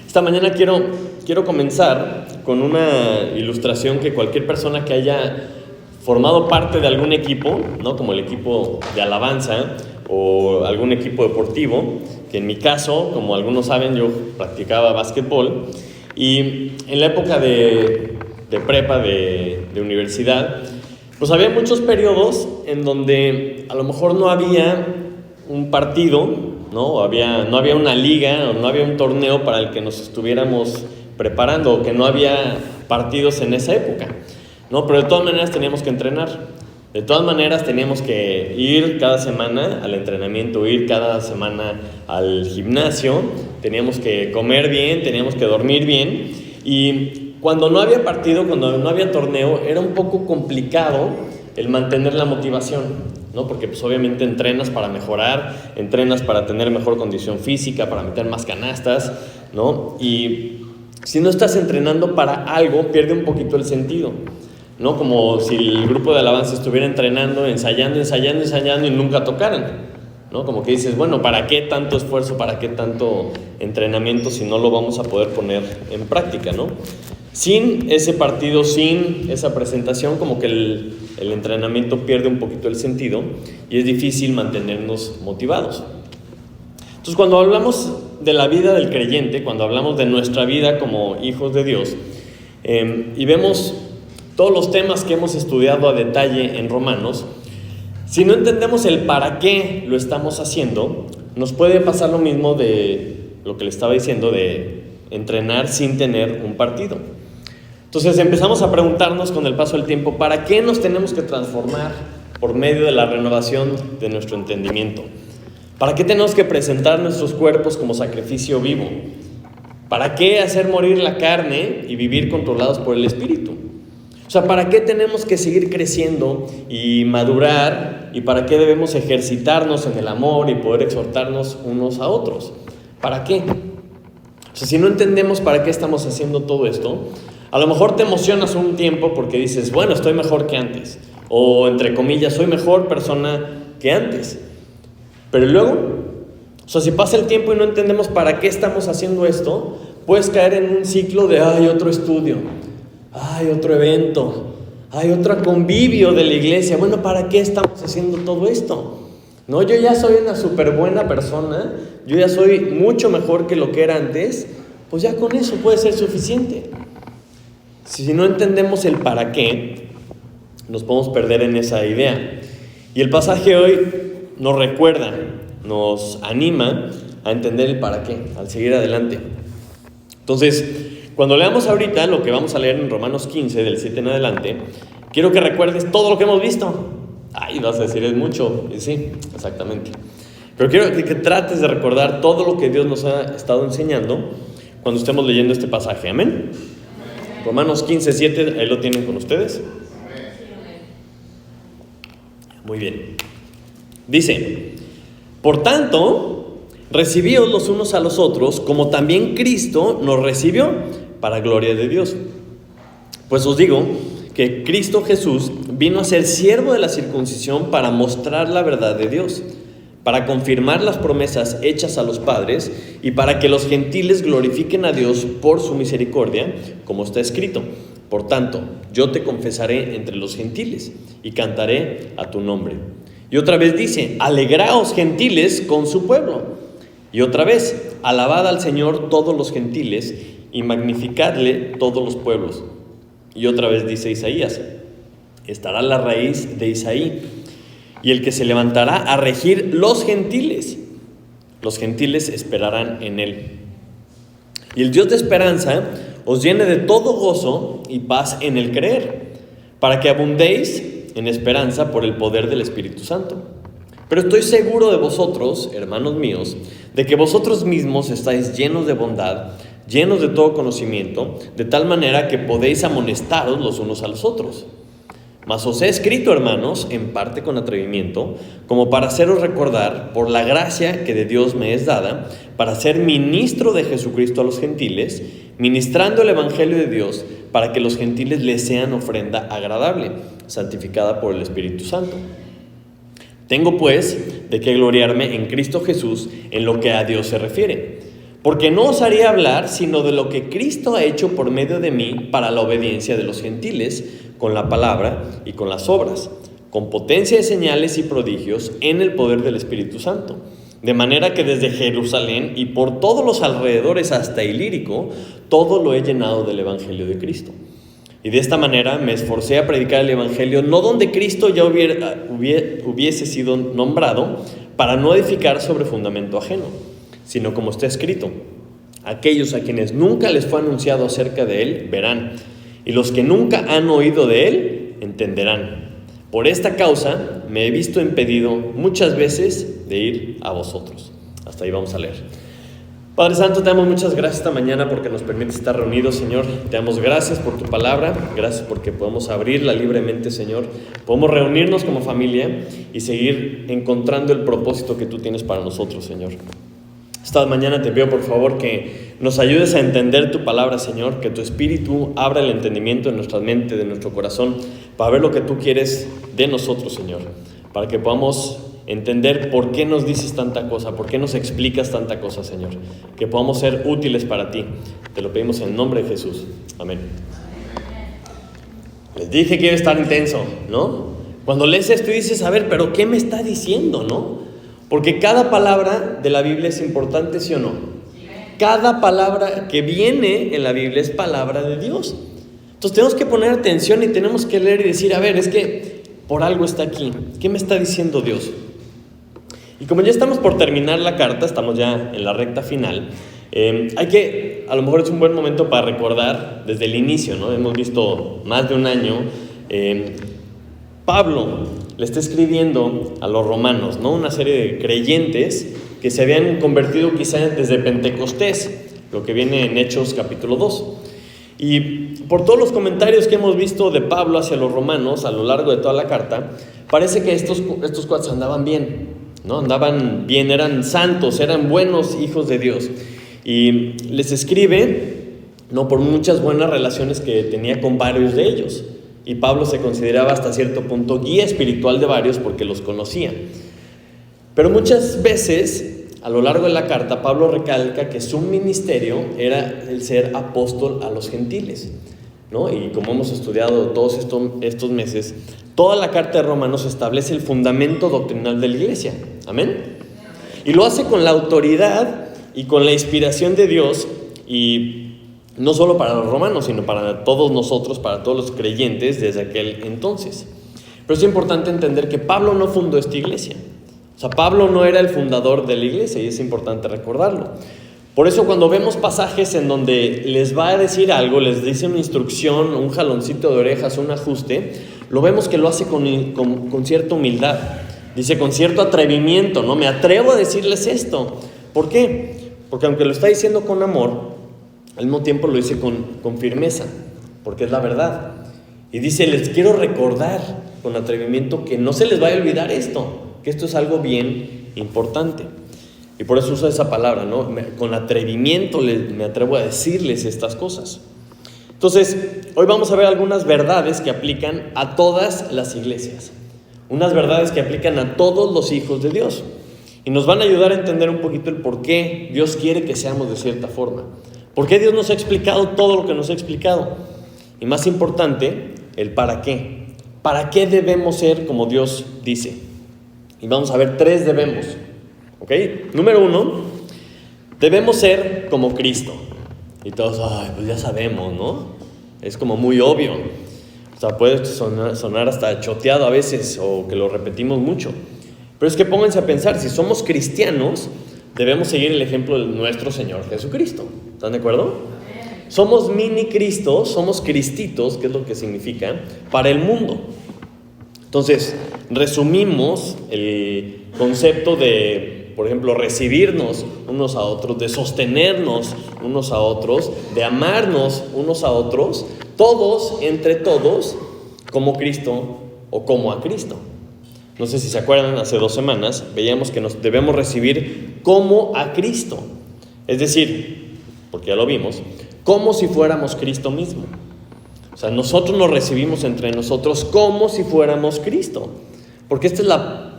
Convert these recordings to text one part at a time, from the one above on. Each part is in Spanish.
Esta mañana quiero comenzar con una ilustración que cualquier persona que haya formado parte de algún equipo, ¿no? Como el equipo de alabanza o algún equipo deportivo, que en mi caso, como algunos saben, yo practicaba básquetbol y en la época de prepa, de universidad, pues había muchos periodos en donde a lo mejor no había un partido, ¿no? No había una liga o no había un torneo para el que nos estuviéramos preparando, o que no había partidos en esa época, ¿no? Pero de todas maneras teníamos que entrenar, de todas maneras teníamos que ir cada semana al entrenamiento, ir cada semana al gimnasio, teníamos que comer bien, teníamos que dormir bien, y cuando no había partido, cuando no había torneo, era un poco complicado el mantener la motivación, ¿no? Porque pues obviamente entrenas para mejorar, entrenas para tener mejor condición física, para meter más canastas, ¿no? Y si no estás entrenando para algo, pierde un poquito el sentido, ¿no? Como si el grupo de alabanza estuviera entrenando, ensayando y nunca tocaran, ¿no? Como que dices, bueno, ¿para qué tanto esfuerzo, para qué tanto entrenamiento si no lo vamos a poder poner en práctica, ¿no? Sin ese partido, sin esa presentación, como que el entrenamiento pierde un poquito el sentido y es difícil mantenernos motivados. Entonces, cuando hablamos de la vida del creyente, cuando hablamos de nuestra vida como hijos de Dios, y vemos todos los temas que hemos estudiado a detalle en Romanos, si no entendemos el para qué lo estamos haciendo, nos puede pasar lo mismo de lo que le estaba diciendo de entrenar sin tener un partido. Entonces empezamos a preguntarnos con el paso del tiempo, ¿para qué nos tenemos que transformar por medio de la renovación de nuestro entendimiento? ¿Para qué tenemos que presentar nuestros cuerpos como sacrificio vivo? ¿Para qué hacer morir la carne y vivir controlados por el Espíritu? O sea, ¿para qué tenemos que seguir creciendo y madurar? ¿Y para qué debemos ejercitarnos en el amor y poder exhortarnos unos a otros? ¿Para qué? O sea, si no entendemos para qué estamos haciendo todo esto, a lo mejor te emocionas un tiempo porque dices, bueno, estoy mejor que antes. O, entre comillas, soy mejor persona que antes. Pero luego, o sea, si pasa el tiempo y no entendemos para qué estamos haciendo esto, puedes caer en un ciclo de, otro estudio, otro evento, otro convivio de la iglesia. Bueno, ¿para qué estamos haciendo todo esto? No, yo ya soy una súper buena persona, yo ya soy mucho mejor que lo que era antes, pues ya con eso puede ser suficiente. Si no entendemos el para qué, nos podemos perder en esa idea. Y el pasaje hoy nos recuerda, nos anima a entender el para qué, al seguir adelante. Entonces, cuando leamos ahorita lo que vamos a leer en Romanos 15, del 7 en adelante, quiero que recuerdes todo lo que hemos visto. Vas a decir, es mucho. Y sí, exactamente. Pero quiero que trates de recordar todo lo que Dios nos ha estado enseñando cuando estemos leyendo este pasaje. Amén. Romanos 15, 7, ahí lo tienen con ustedes. Muy bien. Dice, por tanto, recibíos los unos a los otros, como también Cristo nos recibió, para gloria de Dios. Pues os digo que Cristo Jesús vino a ser siervo de la circuncisión para mostrar la verdad de Dios, para confirmar las promesas hechas a los padres y para que los gentiles glorifiquen a Dios por su misericordia, como está escrito. Por tanto, yo te confesaré entre los gentiles y cantaré a tu nombre. Y otra vez dice, alegraos gentiles con su pueblo. Y otra vez, alabad al Señor todos los gentiles y magnificadle todos los pueblos. Y otra vez dice Isaías, estará la raíz de Isaí y el que se levantará a regir los gentiles esperarán en él. Y el Dios de esperanza os llene de todo gozo y paz en el creer, para que abundéis en esperanza por el poder del Espíritu Santo. Pero estoy seguro de vosotros, hermanos míos, de que vosotros mismos estáis llenos de bondad, llenos de todo conocimiento, de tal manera que podéis amonestaros los unos a los otros. Mas os he escrito, hermanos, en parte con atrevimiento, como para haceros recordar, por la gracia que de Dios me es dada, para ser ministro de Jesucristo a los gentiles, ministrando el evangelio de Dios, para que los gentiles les sean ofrenda agradable, santificada por el Espíritu Santo. Tengo pues de qué gloriarme en Cristo Jesús en lo que a Dios se refiere, Porque no osaría hablar sino de lo que Cristo ha hecho por medio de mí para la obediencia de los gentiles, con la palabra y con las obras, con potencia de señales y prodigios en el poder del Espíritu Santo. De manera que desde Jerusalén y por todos los alrededores hasta Ilírico, todo lo he llenado del Evangelio de Cristo. Y de esta manera me esforcé a predicar el Evangelio, no donde Cristo ya hubiese sido nombrado, para no edificar sobre fundamento ajeno, sino como está escrito: aquellos a quienes nunca les fue anunciado acerca de él, verán, y los que nunca han oído de él, entenderán. Por esta causa me he visto impedido muchas veces de ir a vosotros. Hasta ahí vamos a leer. Padre Santo, te damos muchas gracias esta mañana porque nos permite estar reunidos, Señor. Te damos gracias por tu palabra, gracias porque podemos abrirla libremente, Señor. Podemos reunirnos como familia y seguir encontrando el propósito que tú tienes para nosotros, Señor. Esta mañana te pido, por favor, que nos ayudes a entender tu palabra, Señor, que tu Espíritu abra el entendimiento de nuestra mente, de nuestro corazón, para ver lo que tú quieres de nosotros, Señor, para que podamos entender por qué nos dices tanta cosa, por qué nos explicas tanta cosa, Señor, que podamos ser útiles para ti. Te lo pedimos en el nombre de Jesús. Amén. Les dije que iba a estar intenso, ¿no? Cuando lees esto y dices, a ver, pero ¿qué me está diciendo, no? Porque cada palabra de la Biblia es importante, ¿sí o no? Cada palabra que viene en la Biblia es palabra de Dios. Entonces tenemos que poner atención y tenemos que leer y decir, a ver, es que por algo está aquí. ¿Qué me está diciendo Dios? Y como ya estamos por terminar la carta, estamos ya en la recta final, a lo mejor es un buen momento para recordar desde el inicio, ¿no? Hemos visto más de un año, Pablo le está escribiendo a los romanos, ¿no? Una serie de creyentes que se habían convertido quizá desde Pentecostés, lo que viene en Hechos capítulo 2. Y por todos los comentarios que hemos visto de Pablo hacia los romanos a lo largo de toda la carta, parece que estos cuates andaban bien, ¿no? Andaban bien, eran santos, eran buenos hijos de Dios. Y les escribe, ¿no? Por muchas buenas relaciones que tenía con varios de ellos. Y Pablo se consideraba hasta cierto punto guía espiritual de varios porque los conocía. Pero muchas veces, a lo largo de la carta, Pablo recalca que su ministerio era el ser apóstol a los gentiles, ¿no? Y como hemos estudiado todos estos meses, toda la carta de Romanos establece el fundamento doctrinal de la iglesia. ¿Amén? Y lo hace con la autoridad y con la inspiración de Dios, y no solo para los romanos, sino para todos nosotros, para todos los creyentes desde aquel entonces. Pero es importante entender que Pablo no fundó esta iglesia. O sea, Pablo no era el fundador de la iglesia, y es importante recordarlo. Por eso cuando vemos pasajes en donde les va a decir algo, les dice una instrucción, un jaloncito de orejas, un ajuste, lo vemos que lo hace con cierta humildad. Dice con cierto atrevimiento, ¿no? Me atrevo a decirles esto. ¿Por qué? Porque aunque lo está diciendo con amor, al mismo tiempo lo dice con firmeza, porque es la verdad. Y dice, les quiero recordar con atrevimiento que no se les vaya a olvidar esto, que esto es algo bien importante. Y por eso usa esa palabra, ¿no? Con atrevimiento me atrevo a decirles estas cosas. Entonces, hoy vamos a ver algunas verdades que aplican a todas las iglesias. Unas verdades que aplican a todos los hijos de Dios. Y nos van a ayudar a entender un poquito el por qué Dios quiere que seamos de cierta forma. ¿Por qué Dios nos ha explicado todo lo que nos ha explicado? Y más importante, el para qué. ¿Para qué debemos ser como Dios dice? Y vamos a ver 3 debemos. ¿Ok? Número 1, debemos ser como Cristo. Y todos, pues ya sabemos, ¿no? Es como muy obvio. O sea, puede sonar hasta choteado a veces, o que lo repetimos mucho. Pero es que pónganse a pensar, si somos cristianos, debemos seguir el ejemplo de nuestro Señor Jesucristo. ¿Están de acuerdo? Somos mini Cristos, somos cristitos, que es lo que significa, para el mundo. Entonces, resumimos el concepto de, por ejemplo, recibirnos unos a otros, de sostenernos unos a otros, de amarnos unos a otros, todos, entre todos, como Cristo o como a Cristo. No sé si se acuerdan, hace 2 semanas veíamos que nos debemos recibir como a Cristo. Es decir, porque ya lo vimos, como si fuéramos Cristo mismo. O sea, nosotros nos recibimos entre nosotros como si fuéramos Cristo. Porque esta es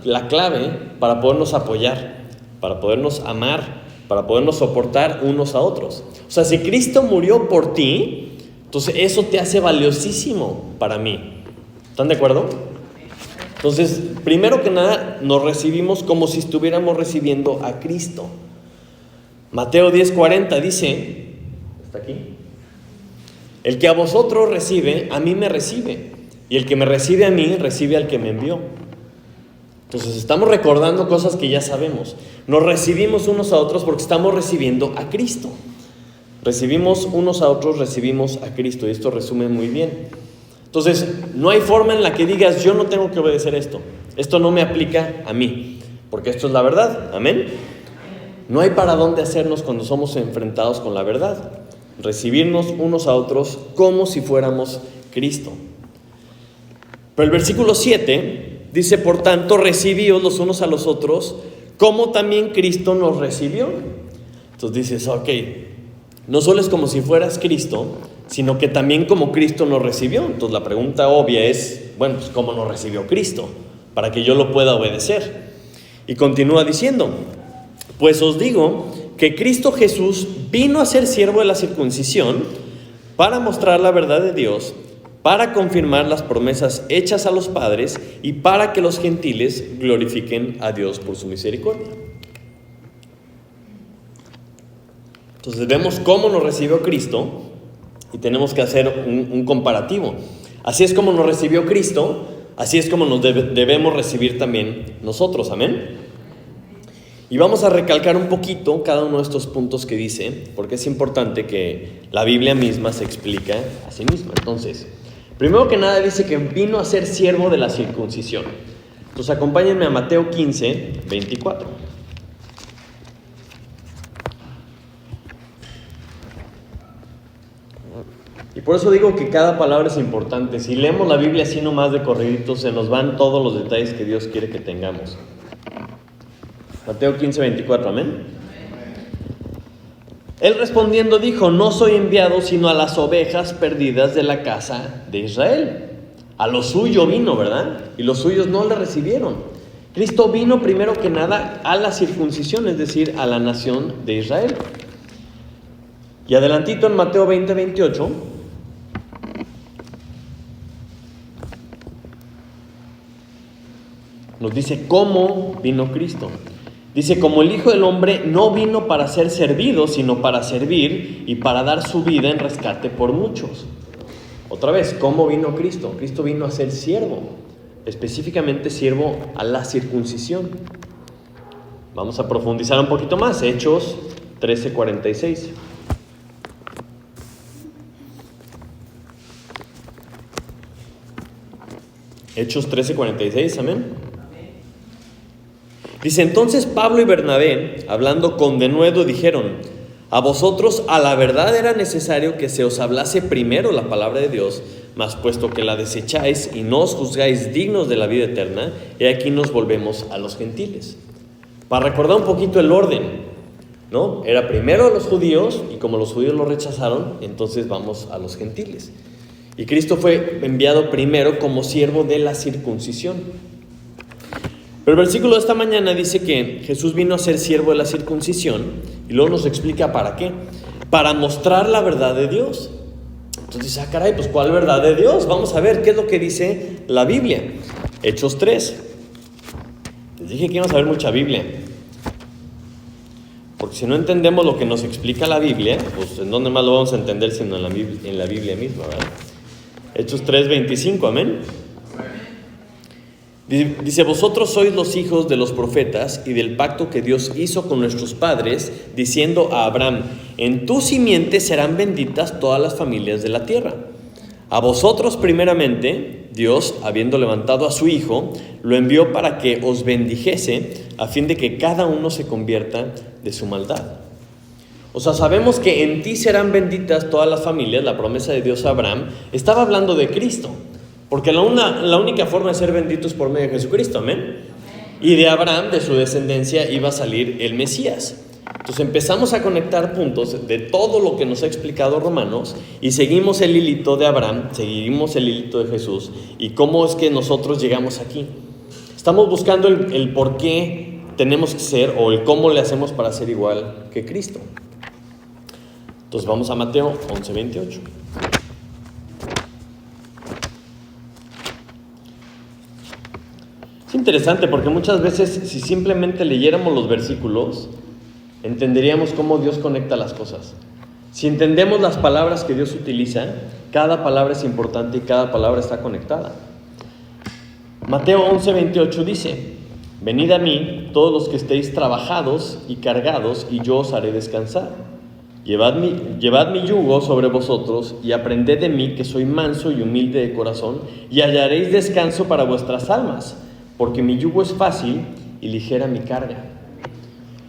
la clave para podernos apoyar, para podernos amar, para podernos soportar unos a otros. O sea, si Cristo murió por ti, entonces eso te hace valiosísimo para mí. ¿Están de acuerdo? Entonces, primero que nada, nos recibimos como si estuviéramos recibiendo a Cristo. Mateo 10:40 dice, ¿está aquí? El que a vosotros recibe, a mí me recibe. Y el que me recibe a mí, recibe al que me envió. Entonces estamos recordando cosas que ya sabemos. Nos recibimos unos a otros porque estamos recibiendo a Cristo. Recibimos unos a otros, recibimos a Cristo. Y esto resume muy bien. Entonces, no hay forma en la que digas, yo no tengo que obedecer esto. Esto no me aplica a mí. Porque esto es la verdad. Amén. No hay para dónde hacernos cuando somos enfrentados con la verdad. Recibirnos unos a otros como si fuéramos Cristo. Pero el versículo 7 dice, por tanto, recibíos los unos a los otros, como también Cristo nos recibió. Entonces dices, ok, no solo es como si fueras Cristo, sino que también como Cristo nos recibió. Entonces la pregunta obvia es, bueno, pues ¿cómo nos recibió Cristo? Para que yo lo pueda obedecer. Y continúa diciendo, pues os digo que Cristo Jesús vino a ser siervo de la circuncisión para mostrar la verdad de Dios, para confirmar las promesas hechas a los padres y para que los gentiles glorifiquen a Dios por su misericordia. Entonces vemos cómo nos recibió Cristo y tenemos que hacer un comparativo. Así es como nos recibió Cristo, así es como nos debemos recibir también nosotros, amén. Y vamos a recalcar un poquito cada uno de estos puntos que dice, porque es importante que la Biblia misma se explica a sí misma. Entonces, primero que nada dice que vino a ser siervo de la circuncisión. Entonces acompáñenme a Mateo 15:24. Y por eso digo que cada palabra es importante. Si leemos la Biblia así nomás de corridito, se nos van todos los detalles que Dios quiere que tengamos. Mateo 15:24, amén. Él respondiendo dijo, no soy enviado sino a las ovejas perdidas de la casa de Israel. A lo suyo vino, ¿verdad? Y los suyos no le recibieron. Cristo vino primero que nada a la circuncisión, es decir, a la nación de Israel. Y adelantito en Mateo 20:28, nos dice cómo vino Cristo. Dice, como el Hijo del Hombre no vino para ser servido, sino para servir y para dar su vida en rescate por muchos. Otra vez, ¿cómo vino Cristo? Cristo vino a ser siervo, específicamente siervo a la circuncisión. Vamos a profundizar un poquito más. Hechos 13:46. Hechos 13:46, amén. Dice, entonces Pablo y Bernabé, hablando con denuedo, dijeron, a vosotros a la verdad era necesario que se os hablase primero la palabra de Dios, mas puesto que la desecháis y no os juzgáis dignos de la vida eterna, he aquí nos volvemos a los gentiles. Para recordar un poquito el orden, ¿no? Era primero a los judíos, y como los judíos lo rechazaron, entonces vamos a los gentiles. Y Cristo fue enviado primero como siervo de la circuncisión. Pero el versículo de esta mañana dice que Jesús vino a ser siervo de la circuncisión y luego nos explica para qué. Para mostrar la verdad de Dios. Entonces dice, caray, pues ¿cuál verdad de Dios? Vamos a ver qué es lo que dice la Biblia. Hechos 3. Les dije que íbamos a ver mucha Biblia. Porque si no entendemos lo que nos explica la Biblia, pues ¿en dónde más lo vamos a entender sino en la Biblia misma, ¿verdad? Hechos 3:25, amén. Dice, vosotros sois los hijos de los profetas y del pacto que Dios hizo con nuestros padres, diciendo a Abraham, en tu simiente serán benditas todas las familias de la tierra. A vosotros primeramente, Dios, habiendo levantado a su Hijo, lo envió para que os bendijese, a fin de que cada uno se convierta de su maldad. O sea, sabemos que en ti serán benditas todas las familias, la promesa de Dios a Abraham, estaba hablando de Cristo. Porque la única forma de ser bendito es por medio de Jesucristo, amén. Y de Abraham, de su descendencia, iba a salir el Mesías. Entonces empezamos a conectar puntos de todo lo que nos ha explicado Romanos y seguimos el hilito de Abraham, seguimos el hilito de Jesús y cómo es que nosotros llegamos aquí. Estamos buscando el por qué tenemos que ser o el cómo le hacemos para ser igual que Cristo. Entonces vamos a Mateo 11:28. Es interesante porque muchas veces si simplemente leyéramos los versículos, entenderíamos cómo Dios conecta las cosas. Si entendemos las palabras que Dios utiliza, cada palabra es importante y cada palabra está conectada. Mateo 11:28 dice: venid a mí todos los que estéis trabajados y cargados, y yo os haré descansar. Llevad mi yugo sobre vosotros y aprended de mí, que soy manso y humilde de corazón, y hallaréis descanso para vuestras almas, porque mi yugo es fácil y ligera mi carga.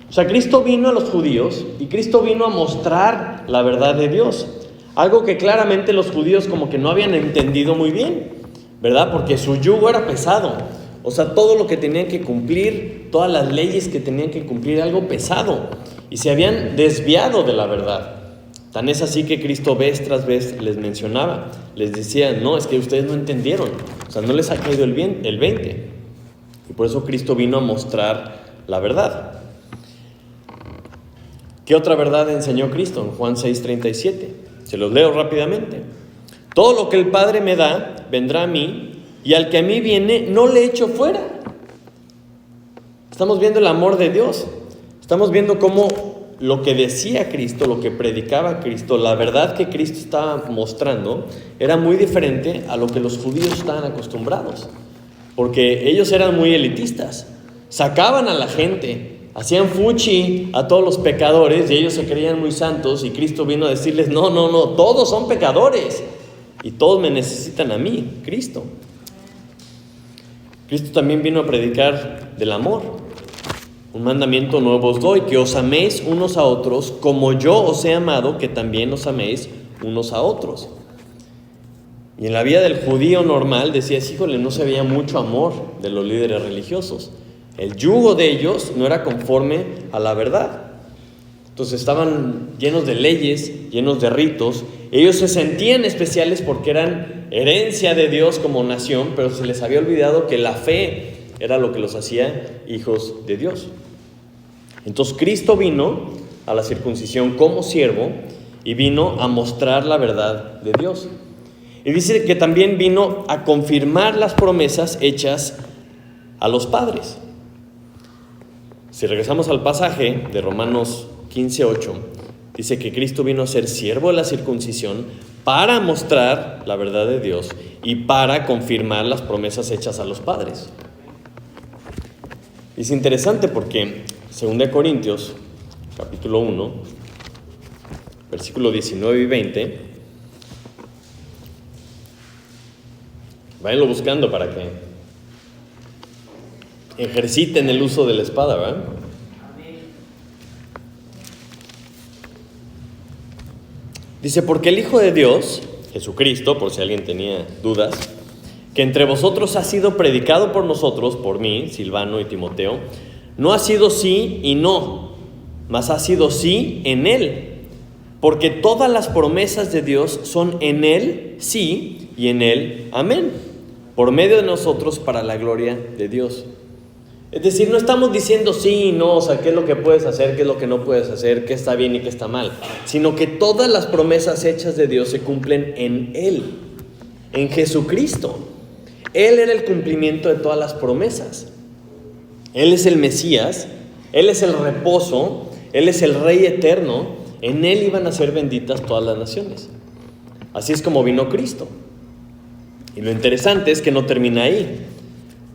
O sea, Cristo vino a los judíos y Cristo vino a mostrar la verdad de Dios, algo que claramente los judíos como que no habían entendido muy bien, ¿verdad? Porque su yugo era pesado. O sea, todo lo que tenían que cumplir, todas las leyes que tenían que cumplir, algo pesado. Y se habían desviado de la verdad. Tan es así que Cristo vez tras vez les mencionaba. Les decía, no, es que ustedes no entendieron. O sea, no les ha caído el 20. Y por eso Cristo vino a mostrar la verdad. ¿Qué otra verdad enseñó Cristo? En Juan 6:37. Se los leo rápidamente. Todo lo que el Padre me da, vendrá a mí, y al que a mí viene, no le echo fuera. Estamos viendo el amor de Dios. Estamos viendo cómo lo que decía Cristo, lo que predicaba Cristo, la verdad que Cristo estaba mostrando, era muy diferente a lo que los judíos estaban acostumbrados. Porque ellos eran muy elitistas. Sacaban a la gente, hacían fuchi a todos los pecadores y ellos se creían muy santos. Y Cristo vino a decirles, no, todos son pecadores. Y todos me necesitan a mí, Cristo. Cristo también vino a predicar del amor. Un mandamiento nuevo os doy, que os améis unos a otros, como yo os he amado, que también os améis unos a otros. Y en la vida del judío normal, decías, híjole, no se veía mucho amor de los líderes religiosos. El yugo de ellos no era conforme a la verdad. Entonces estaban llenos de leyes, llenos de ritos. Ellos se sentían especiales porque eran herencia de Dios como nación, pero se les había olvidado que la fe era lo que los hacía hijos de Dios. Entonces Cristo vino a la circuncisión como siervo y vino a mostrar la verdad de Dios. Y dice que también vino a confirmar las promesas hechas a los padres. Si regresamos al pasaje de Romanos 15:8, dice que Cristo vino a ser siervo de la circuncisión para mostrar la verdad de Dios y para confirmar las promesas hechas a los padres. Y es interesante porque 2 Corintios, capítulo 1, versículo 19 y 20, váyanlo buscando para que ejerciten el uso de la espada, ¿verdad? Dice, porque el Hijo de Dios, Jesucristo, por si alguien tenía dudas, que entre vosotros ha sido predicado por nosotros, por mí, Silvano y Timoteo, no ha sido sí y no, mas ha sido sí en Él, porque todas las promesas de Dios son en Él sí y en Él amén, por medio de nosotros para la gloria de Dios. Es decir, no estamos diciendo sí y no, o sea, qué es lo que puedes hacer, qué es lo que no puedes hacer, qué está bien y qué está mal, sino que todas las promesas hechas de Dios se cumplen en Él, en Jesucristo. Él era el cumplimiento de todas las promesas. Él es el Mesías, Él es el reposo, Él es el Rey eterno. En Él iban a ser benditas todas las naciones. Así es como vino Cristo. Y lo interesante es que no termina ahí,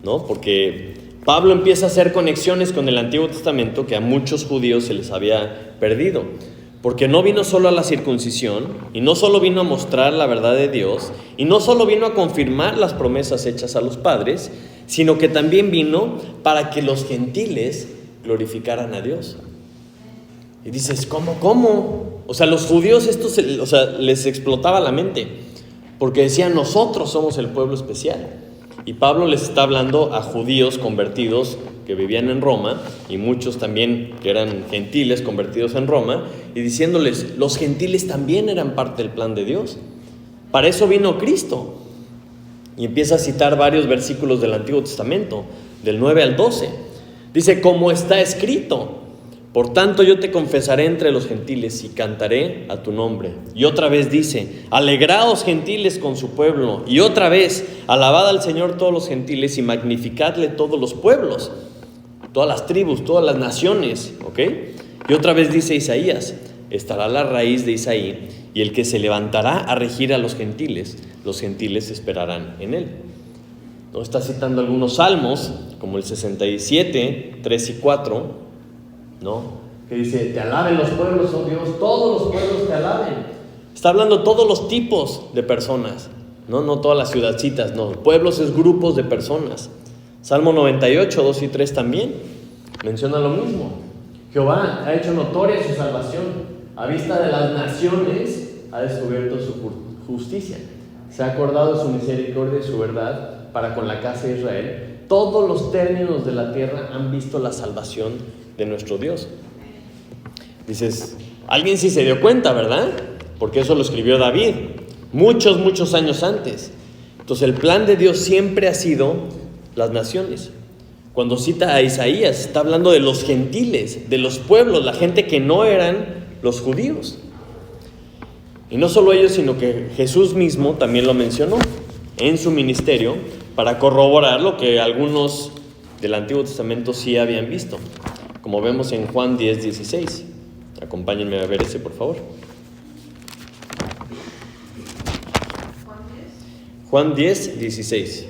¿no? Porque Pablo empieza a hacer conexiones con el Antiguo Testamento que a muchos judíos se les había perdido. Porque no vino solo a la circuncisión, y no solo vino a mostrar la verdad de Dios, y no solo vino a confirmar las promesas hechas a los padres, sino que también vino para que los gentiles glorificaran a Dios. Y dices, ¿cómo? O sea, los judíos esto les explotaba la mente, porque decían, nosotros somos el pueblo especial. Y Pablo les está hablando a judíos convertidos que vivían en Roma, y muchos también que eran gentiles convertidos en Roma, y diciéndoles, los gentiles también eran parte del plan de Dios. Para eso vino Cristo. Y empieza a citar varios versículos del Antiguo Testamento, del 9 al 12. Dice, como está escrito, por tanto yo te confesaré entre los gentiles y cantaré a tu nombre. Y otra vez dice, alegraos gentiles con su pueblo. Y otra vez, alabad al Señor todos los gentiles y magnificadle todos los pueblos, todas las tribus, todas las naciones, ¿ok? Y otra vez dice Isaías, estará la raíz de Isaí y el que se levantará a regir a los gentiles esperarán en él. ¿No? Está citando algunos salmos, como el 67, 3 y 4, ¿no? Que dice, te alaben los pueblos, oh Dios, todos los pueblos te alaben. Está hablando todos los tipos de personas, no todas las ciudadcitas, no, pueblos es grupos de personas. Salmo 98, 2 y 3 también menciona lo mismo. Jehová ha hecho notoria su salvación, a vista de las naciones ha descubierto su justicia. Se ha acordado de su misericordia y su verdad para con la casa de Israel. Todos los términos de la tierra han visto la salvación de nuestro Dios. Dices, alguien sí se dio cuenta, ¿verdad? Porque eso lo escribió David muchos años antes. Entonces el plan de Dios siempre ha sido las naciones. Cuando cita a Isaías, está hablando de los gentiles, de los pueblos, la gente que no eran los judíos. Y no solo ellos, sino que Jesús mismo también lo mencionó en su ministerio para corroborar lo que algunos del Antiguo Testamento sí habían visto, como vemos en Juan 10, 16. Acompáñenme a ver ese, por favor. Juan 10, 16.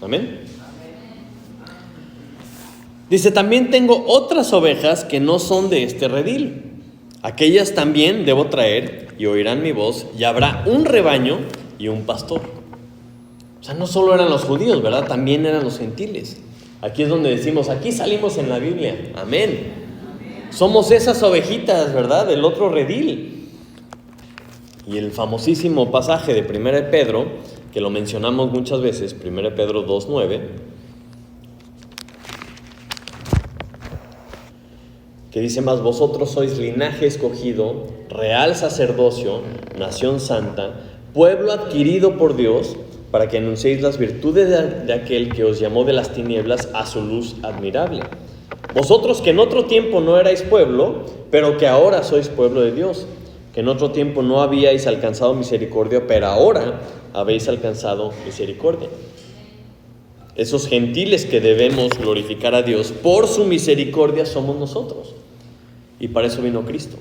Amén. Dice, también tengo otras ovejas que no son de este redil. Aquellas también debo traer y oirán mi voz y habrá un rebaño y un pastor. O sea, no solo eran los judíos, ¿verdad? También eran los gentiles. Aquí es donde decimos, aquí salimos en la Biblia. Amén. Somos esas ovejitas, ¿verdad? Del otro redil. Y el famosísimo pasaje de 1 de Pedro, que lo mencionamos muchas veces, 1 Pedro 2:9, que dice, mas vosotros sois linaje escogido, real sacerdocio, nación santa, pueblo adquirido por Dios, para que anunciéis las virtudes de aquel que os llamó de las tinieblas a su luz admirable. Vosotros que en otro tiempo no erais pueblo, pero que ahora sois pueblo de Dios, que en otro tiempo no habíais alcanzado misericordia, pero ahora habéis alcanzado misericordia. Esos gentiles que debemos glorificar a Dios por su misericordia somos nosotros. Y para eso vino Cristo.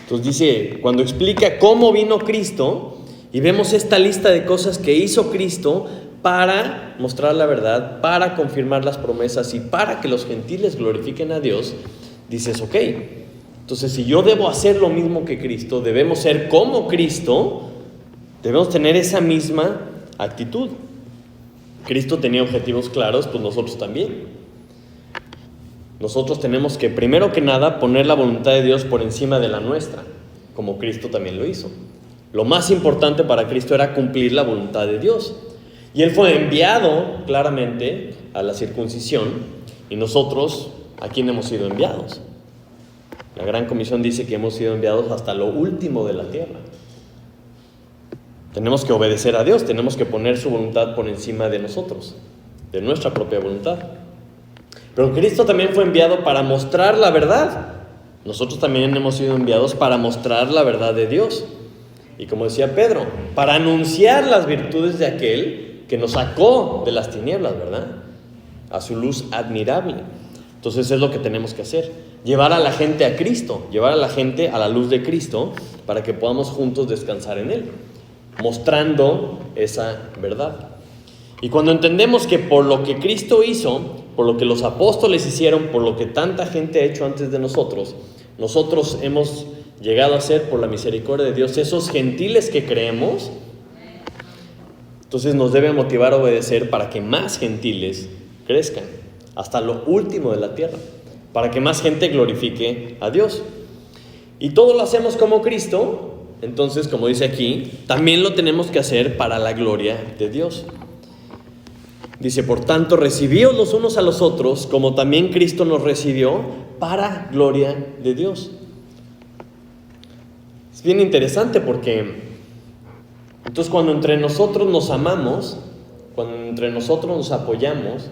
Entonces dice, cuando explica cómo vino Cristo, y vemos esta lista de cosas que hizo Cristo para mostrar la verdad, para confirmar las promesas y para que los gentiles glorifiquen a Dios, dices, ok, entonces si yo debo hacer lo mismo que Cristo, debemos ser como Cristo, debemos tener esa misma actitud. Cristo tenía objetivos claros, pues nosotros también. Nosotros tenemos que, primero que nada, poner la voluntad de Dios por encima de la nuestra, como Cristo también lo hizo. Lo más importante para Cristo era cumplir la voluntad de Dios. Y Él fue enviado claramente a la circuncisión, y nosotros, ¿a quién hemos sido enviados? La Gran Comisión dice que hemos sido enviados hasta lo último de la tierra. Tenemos que obedecer a Dios, tenemos que poner su voluntad por encima de nosotros, de nuestra propia voluntad. Pero Cristo también fue enviado para mostrar la verdad. Nosotros también hemos sido enviados para mostrar la verdad de Dios. Y como decía Pedro, para anunciar las virtudes de aquel que nos sacó de las tinieblas, ¿verdad? A su luz admirable. Entonces es lo que tenemos que hacer. Llevar a la gente a Cristo, llevar a la gente a la luz de Cristo para que podamos juntos descansar en Él, mostrando esa verdad. Y cuando entendemos que por lo que Cristo hizo, por lo que los apóstoles hicieron, por lo que tanta gente ha hecho antes de nosotros, nosotros hemos llegado a ser, por la misericordia de Dios, esos gentiles que creemos, entonces nos debe motivar a obedecer para que más gentiles crezcan hasta lo último de la tierra, para que más gente glorifique a Dios. Y todo lo hacemos como Cristo, entonces, como dice aquí, también lo tenemos que hacer para la gloria de Dios. Dice, por tanto, recibíos los unos a los otros, como también Cristo nos recibió, para gloria de Dios. Es bien interesante porque Entonces, cuando entre nosotros nos amamos, cuando entre nosotros nos apoyamos,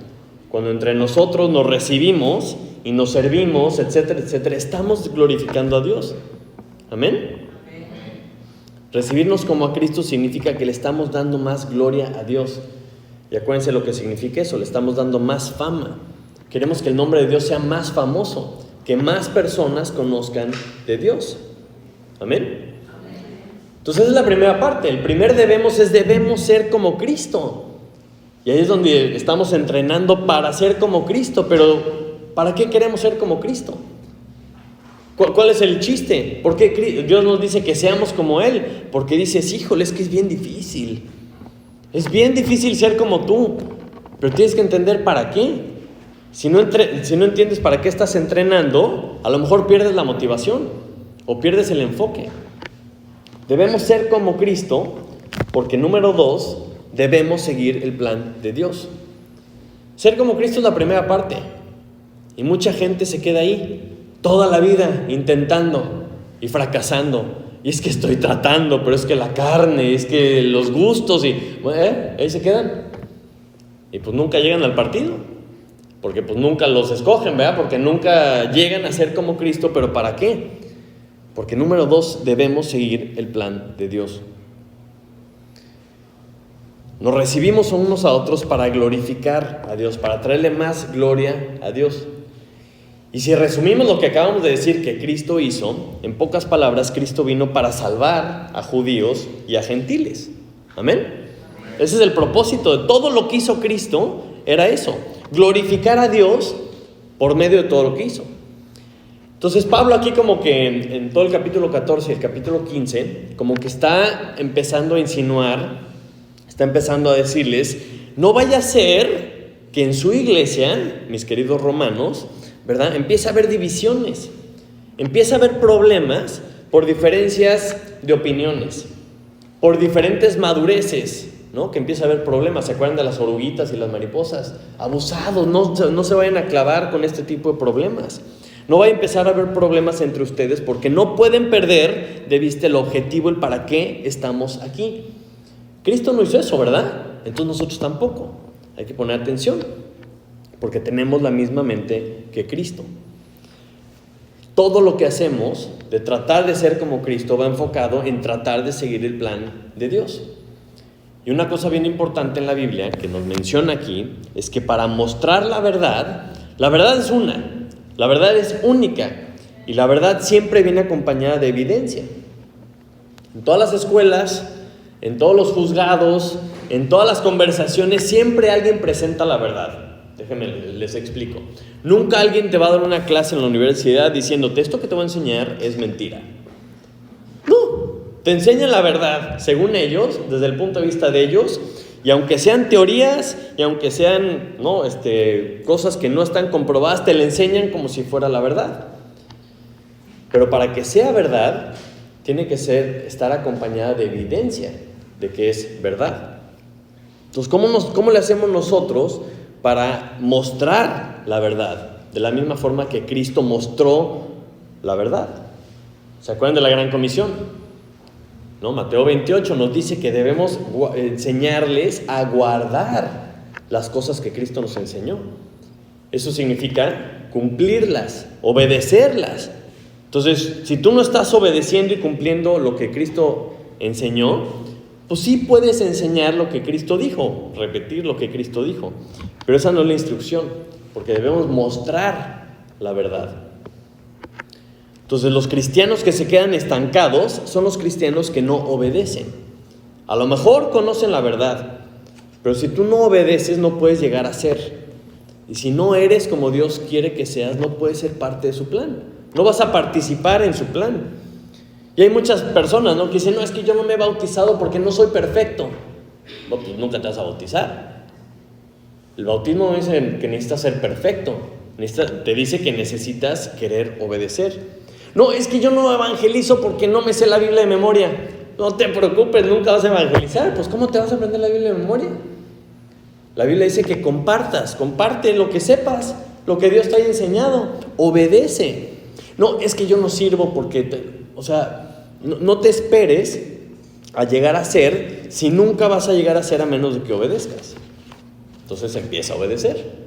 cuando entre nosotros nos recibimos y nos servimos, etcétera, etcétera, estamos glorificando a Dios. ¿Amén? Recibirnos como a Cristo significa que le estamos dando más gloria a Dios. Y acuérdense lo que significa eso, le estamos dando más fama. Queremos que el nombre de Dios sea más famoso, que más personas conozcan de Dios. ¿Amén? Entonces esa es la primera parte. El primer debemos ser como Cristo. Y ahí es donde estamos entrenando para ser como Cristo. Pero ¿para qué queremos ser como Cristo? ¿Cuál es el chiste? ¿Por qué Dios nos dice que seamos como Él? Porque dices, híjole, es que es bien difícil. Es bien difícil ser como tú. Pero tienes que entender para qué. Si no entiendes para qué estás entrenando, a lo mejor pierdes la motivación o pierdes el enfoque. Debemos ser como Cristo porque, número 2, debemos seguir el plan de Dios. Ser como Cristo es la primera parte. Y mucha gente se queda ahí toda la vida intentando y fracasando. Y es que estoy tratando, pero es que la carne, es que los gustos y ahí se quedan. Y pues nunca llegan al partido, porque pues nunca los escogen, ¿verdad? Porque nunca llegan a ser como Cristo. ¿Pero para qué? Porque, número 2, debemos seguir el plan de Dios. Nos recibimos unos a otros para glorificar a Dios, para traerle más gloria a Dios. Y si resumimos lo que acabamos de decir que Cristo hizo, en pocas palabras, Cristo vino para salvar a judíos y a gentiles. ¿Amén? Ese es el propósito de todo lo que hizo Cristo, era eso, glorificar a Dios por medio de todo lo que hizo. Entonces Pablo aquí como que en todo el capítulo 14 y el capítulo 15, como que está empezando a insinuar, está empezando a decirles, no vaya a ser que en su iglesia, mis queridos romanos, ¿verdad?, empieza a haber divisiones, empieza a haber problemas por diferencias de opiniones, por diferentes madureces, ¿no? Que empieza a haber problemas. ¿Se acuerdan de las oruguitas y las mariposas? Abusados, no se vayan a clavar con este tipo de problemas. No va a empezar a haber problemas entre ustedes porque no pueden perder de vista el objetivo, el para qué estamos aquí. Cristo no hizo eso, ¿verdad? Entonces nosotros tampoco. Hay que poner atención, porque tenemos la misma mente que Cristo. Todo lo que hacemos de tratar de ser como Cristo va enfocado en tratar de seguir el plan de Dios. Y una cosa bien importante en la Biblia que nos menciona aquí es que para mostrar la verdad es una, la verdad es única y la verdad siempre viene acompañada de evidencia. En todas las escuelas, en todos los juzgados, en todas las conversaciones, siempre alguien presenta la verdad. Déjenme, les explico. Nunca alguien te va a dar una clase en la universidad diciéndote, esto que te voy a enseñar es mentira. No, te enseñan la verdad, según ellos, desde el punto de vista de ellos, y aunque sean teorías, y aunque sean cosas que no están comprobadas, te la enseñan como si fuera la verdad. Pero para que sea verdad, tiene que estar acompañada de evidencia de que es verdad. Entonces, ¿cómo le hacemos nosotros para mostrar la verdad? De la misma forma que Cristo mostró la verdad. ¿Se acuerdan de la Gran Comisión? ¿No? Mateo 28 nos dice que debemos enseñarles a guardar las cosas que Cristo nos enseñó. Eso significa cumplirlas, obedecerlas. Entonces, si tú no estás obedeciendo y cumpliendo lo que Cristo enseñó, pues sí puedes enseñar lo que Cristo dijo, repetir lo que Cristo dijo, pero esa no es la instrucción, porque debemos mostrar la verdad. Entonces, los cristianos que se quedan estancados son los cristianos que no obedecen. A lo mejor conocen la verdad, pero si tú no obedeces no puedes llegar a ser. Y si no eres como Dios quiere que seas, no puedes ser parte de su plan. No vas a participar en su plan. Y hay muchas personas, ¿no?, que dicen, no, es que yo no me he bautizado porque no soy perfecto. No, pues nunca te vas a bautizar. El bautismo no dice que necesitas ser perfecto. Te dice que necesitas querer obedecer. No, es que yo no evangelizo porque no me sé la Biblia de memoria. No te preocupes, nunca vas a evangelizar. Pues ¿cómo te vas a aprender la Biblia de memoria? La Biblia dice que comparte lo que sepas, lo que Dios te haya enseñado. Obedece. No, es que yo no sirvo porque, no te esperes a llegar a ser si nunca vas a llegar a ser a menos de que obedezcas? Entonces empieza a obedecer.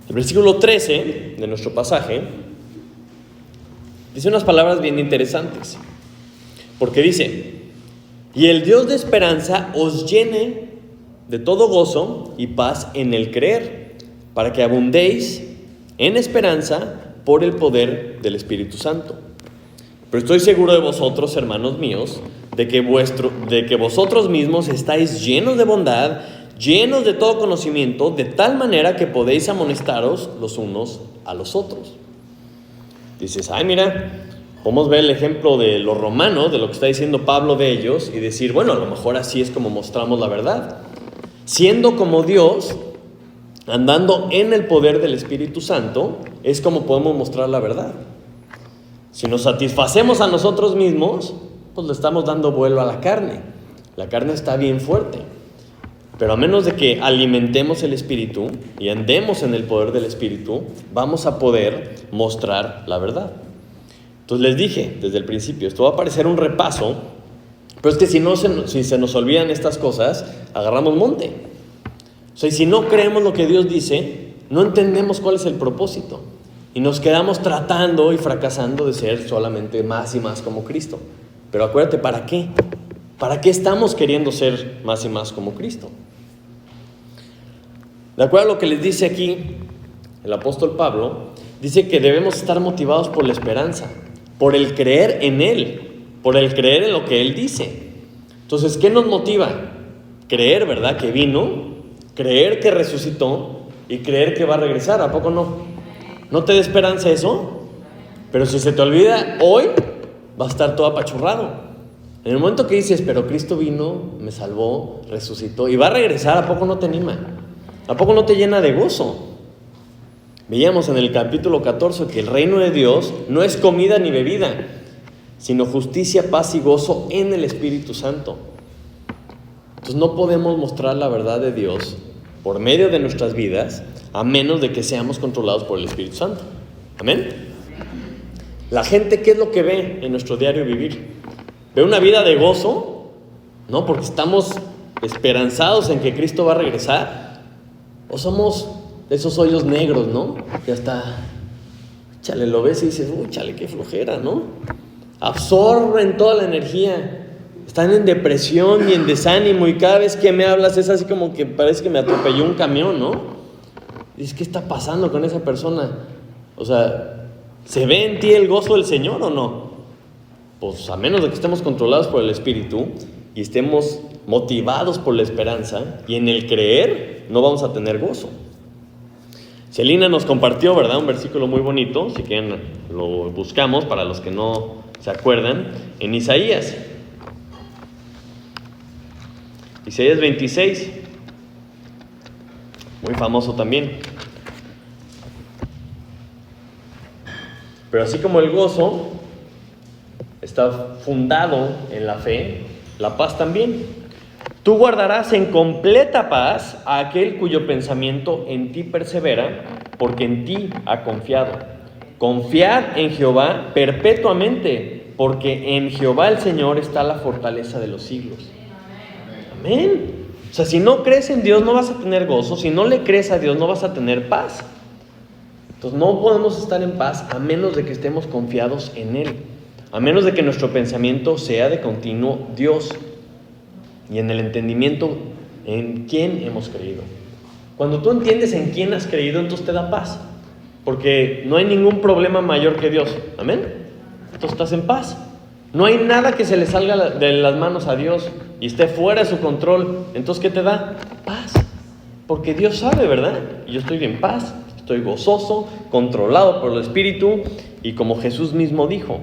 El versículo 13 de nuestro pasaje dice unas palabras bien interesantes, porque dice: y el Dios de esperanza os llene de todo gozo y paz en el creer, para que abundéis en esperanza por el poder del Espíritu Santo. Pero estoy seguro de vosotros, hermanos míos, de que vosotros mismos estáis llenos de bondad, llenos de todo conocimiento, de tal manera que podéis amonestaros los unos a los otros. Dices, mira, podemos ver el ejemplo de los romanos, de lo que está diciendo Pablo de ellos, y decir, bueno, a lo mejor así es como mostramos la verdad. Siendo como Dios, andando en el poder del Espíritu Santo, es como podemos mostrar la verdad. Si nos satisfacemos a nosotros mismos, pues le estamos dando vuelo a la carne. La carne está bien fuerte. Pero a menos de que alimentemos el Espíritu y andemos en el poder del Espíritu, vamos a poder mostrar la verdad. Entonces les dije desde el principio, esto va a parecer un repaso, pero es que si se nos olvidan estas cosas, agarramos monte. O sea, y si no creemos lo que Dios dice, no entendemos cuál es el propósito. Y nos quedamos tratando y fracasando de ser solamente más y más como Cristo. Pero acuérdate, ¿para qué? ¿Para qué estamos queriendo ser más y más como Cristo? De acuerdo a lo que les dice aquí el apóstol Pablo, dice que debemos estar motivados por la esperanza, por el creer en Él, por el creer en lo que Él dice. Entonces, ¿qué nos motiva? Creer, ¿verdad? Que vino, creer que resucitó y creer que va a regresar. ¿A poco no? ¿No te da esperanza eso? Pero si se te olvida hoy, va a estar todo apachurrado. En el momento que dices, pero Cristo vino, me salvó, resucitó y va a regresar, ¿a poco no te anima? ¿A poco no te llena de gozo? Veíamos en el capítulo 14 que el reino de Dios no es comida ni bebida, sino justicia, paz y gozo en el Espíritu Santo. Entonces no podemos mostrar la verdad de Dios por medio de nuestras vidas a menos de que seamos controlados por el Espíritu Santo. ¿Amén? La gente, ¿qué es lo que ve en nuestro diario vivir? ¿Ve una vida de gozo? No, porque estamos esperanzados en que Cristo va a regresar. ¿O somos esos hoyos negros, no? Que hasta, chale, lo ves y dices, uy, chale, qué flojera, ¿no? Absorben toda la energía. Están en depresión y en desánimo y cada vez que me hablas es así como que parece que me atropelló un camión, ¿no? Dices, ¿qué está pasando con esa persona? O sea, ¿se ve en ti el gozo del Señor o no? Pues a menos de que estemos controlados por el Espíritu y estemos motivados por la esperanza y en el creer, no vamos a tener gozo. Celina nos compartió, ¿verdad? Un versículo muy bonito, si quieren lo buscamos para los que no se acuerdan, en Isaías 26, muy famoso también. Pero así como el gozo está fundado en la fe, la paz también. Tú guardarás en completa paz a aquel cuyo pensamiento en ti persevera, porque en ti ha confiado. Confiad en Jehová perpetuamente, porque en Jehová el Señor está la fortaleza de los siglos. Amén. O sea, si no crees en Dios no vas a tener gozo, si no le crees a Dios no vas a tener paz. Entonces no podemos estar en paz a menos de que estemos confiados en Él, a menos de que nuestro pensamiento sea de continuo Dios y en el entendimiento en quién hemos creído. Cuando tú entiendes en quién has creído, entonces te da paz, porque no hay ningún problema mayor que Dios. Amén. Entonces estás en paz. No hay nada que se le salga de las manos a Dios y esté fuera de su control. Entonces, ¿qué te da? Paz. Porque Dios sabe, ¿verdad? Y yo estoy en paz, estoy gozoso, controlado por el Espíritu. Y como Jesús mismo dijo,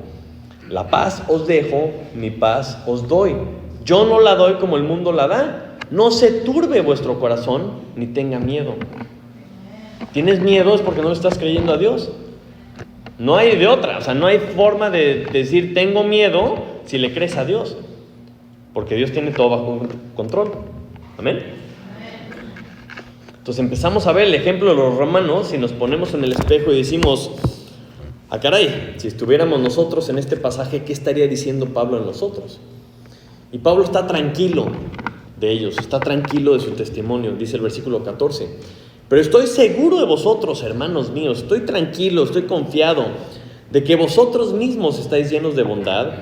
la paz os dejo, mi paz os doy. Yo no la doy como el mundo la da. No se turbe vuestro corazón, ni tenga miedo. ¿Tienes miedo? Es porque no le estás creyendo a Dios. No hay de otra, o sea, no hay forma de decir tengo miedo si le crees a Dios, porque Dios tiene todo bajo control. Amén. Entonces empezamos a ver el ejemplo de los romanos y nos ponemos en el espejo y decimos, caray, si estuviéramos nosotros en este pasaje, ¿qué estaría diciendo Pablo a nosotros? Y Pablo está tranquilo de ellos, está tranquilo de su testimonio, dice el versículo 14. Pero estoy seguro de vosotros, hermanos míos, estoy tranquilo, estoy confiado de que vosotros mismos estáis llenos de bondad,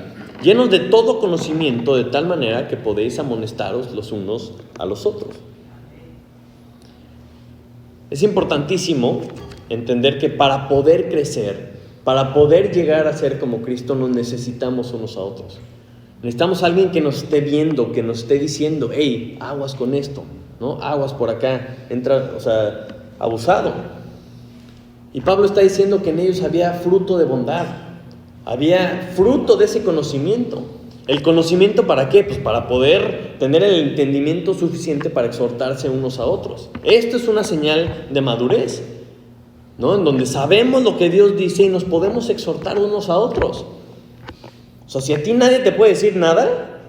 llenos de todo conocimiento, de tal manera que podéis amonestaros los unos a los otros. Es importantísimo entender que para poder crecer, para poder llegar a ser como Cristo, nos necesitamos unos a otros. Necesitamos a alguien que nos esté viendo, que nos esté diciendo, hey, aguas con esto, ¿no? Aguas por acá, entra, abusado. Y Pablo está diciendo que en ellos había fruto de bondad, había fruto de ese conocimiento. ¿El conocimiento para qué? Pues para poder tener el entendimiento suficiente para exhortarse unos a otros. Esto es una señal de madurez, ¿no? En donde sabemos lo que Dios dice y nos podemos exhortar unos a otros. O sea, si a ti nadie te puede decir nada,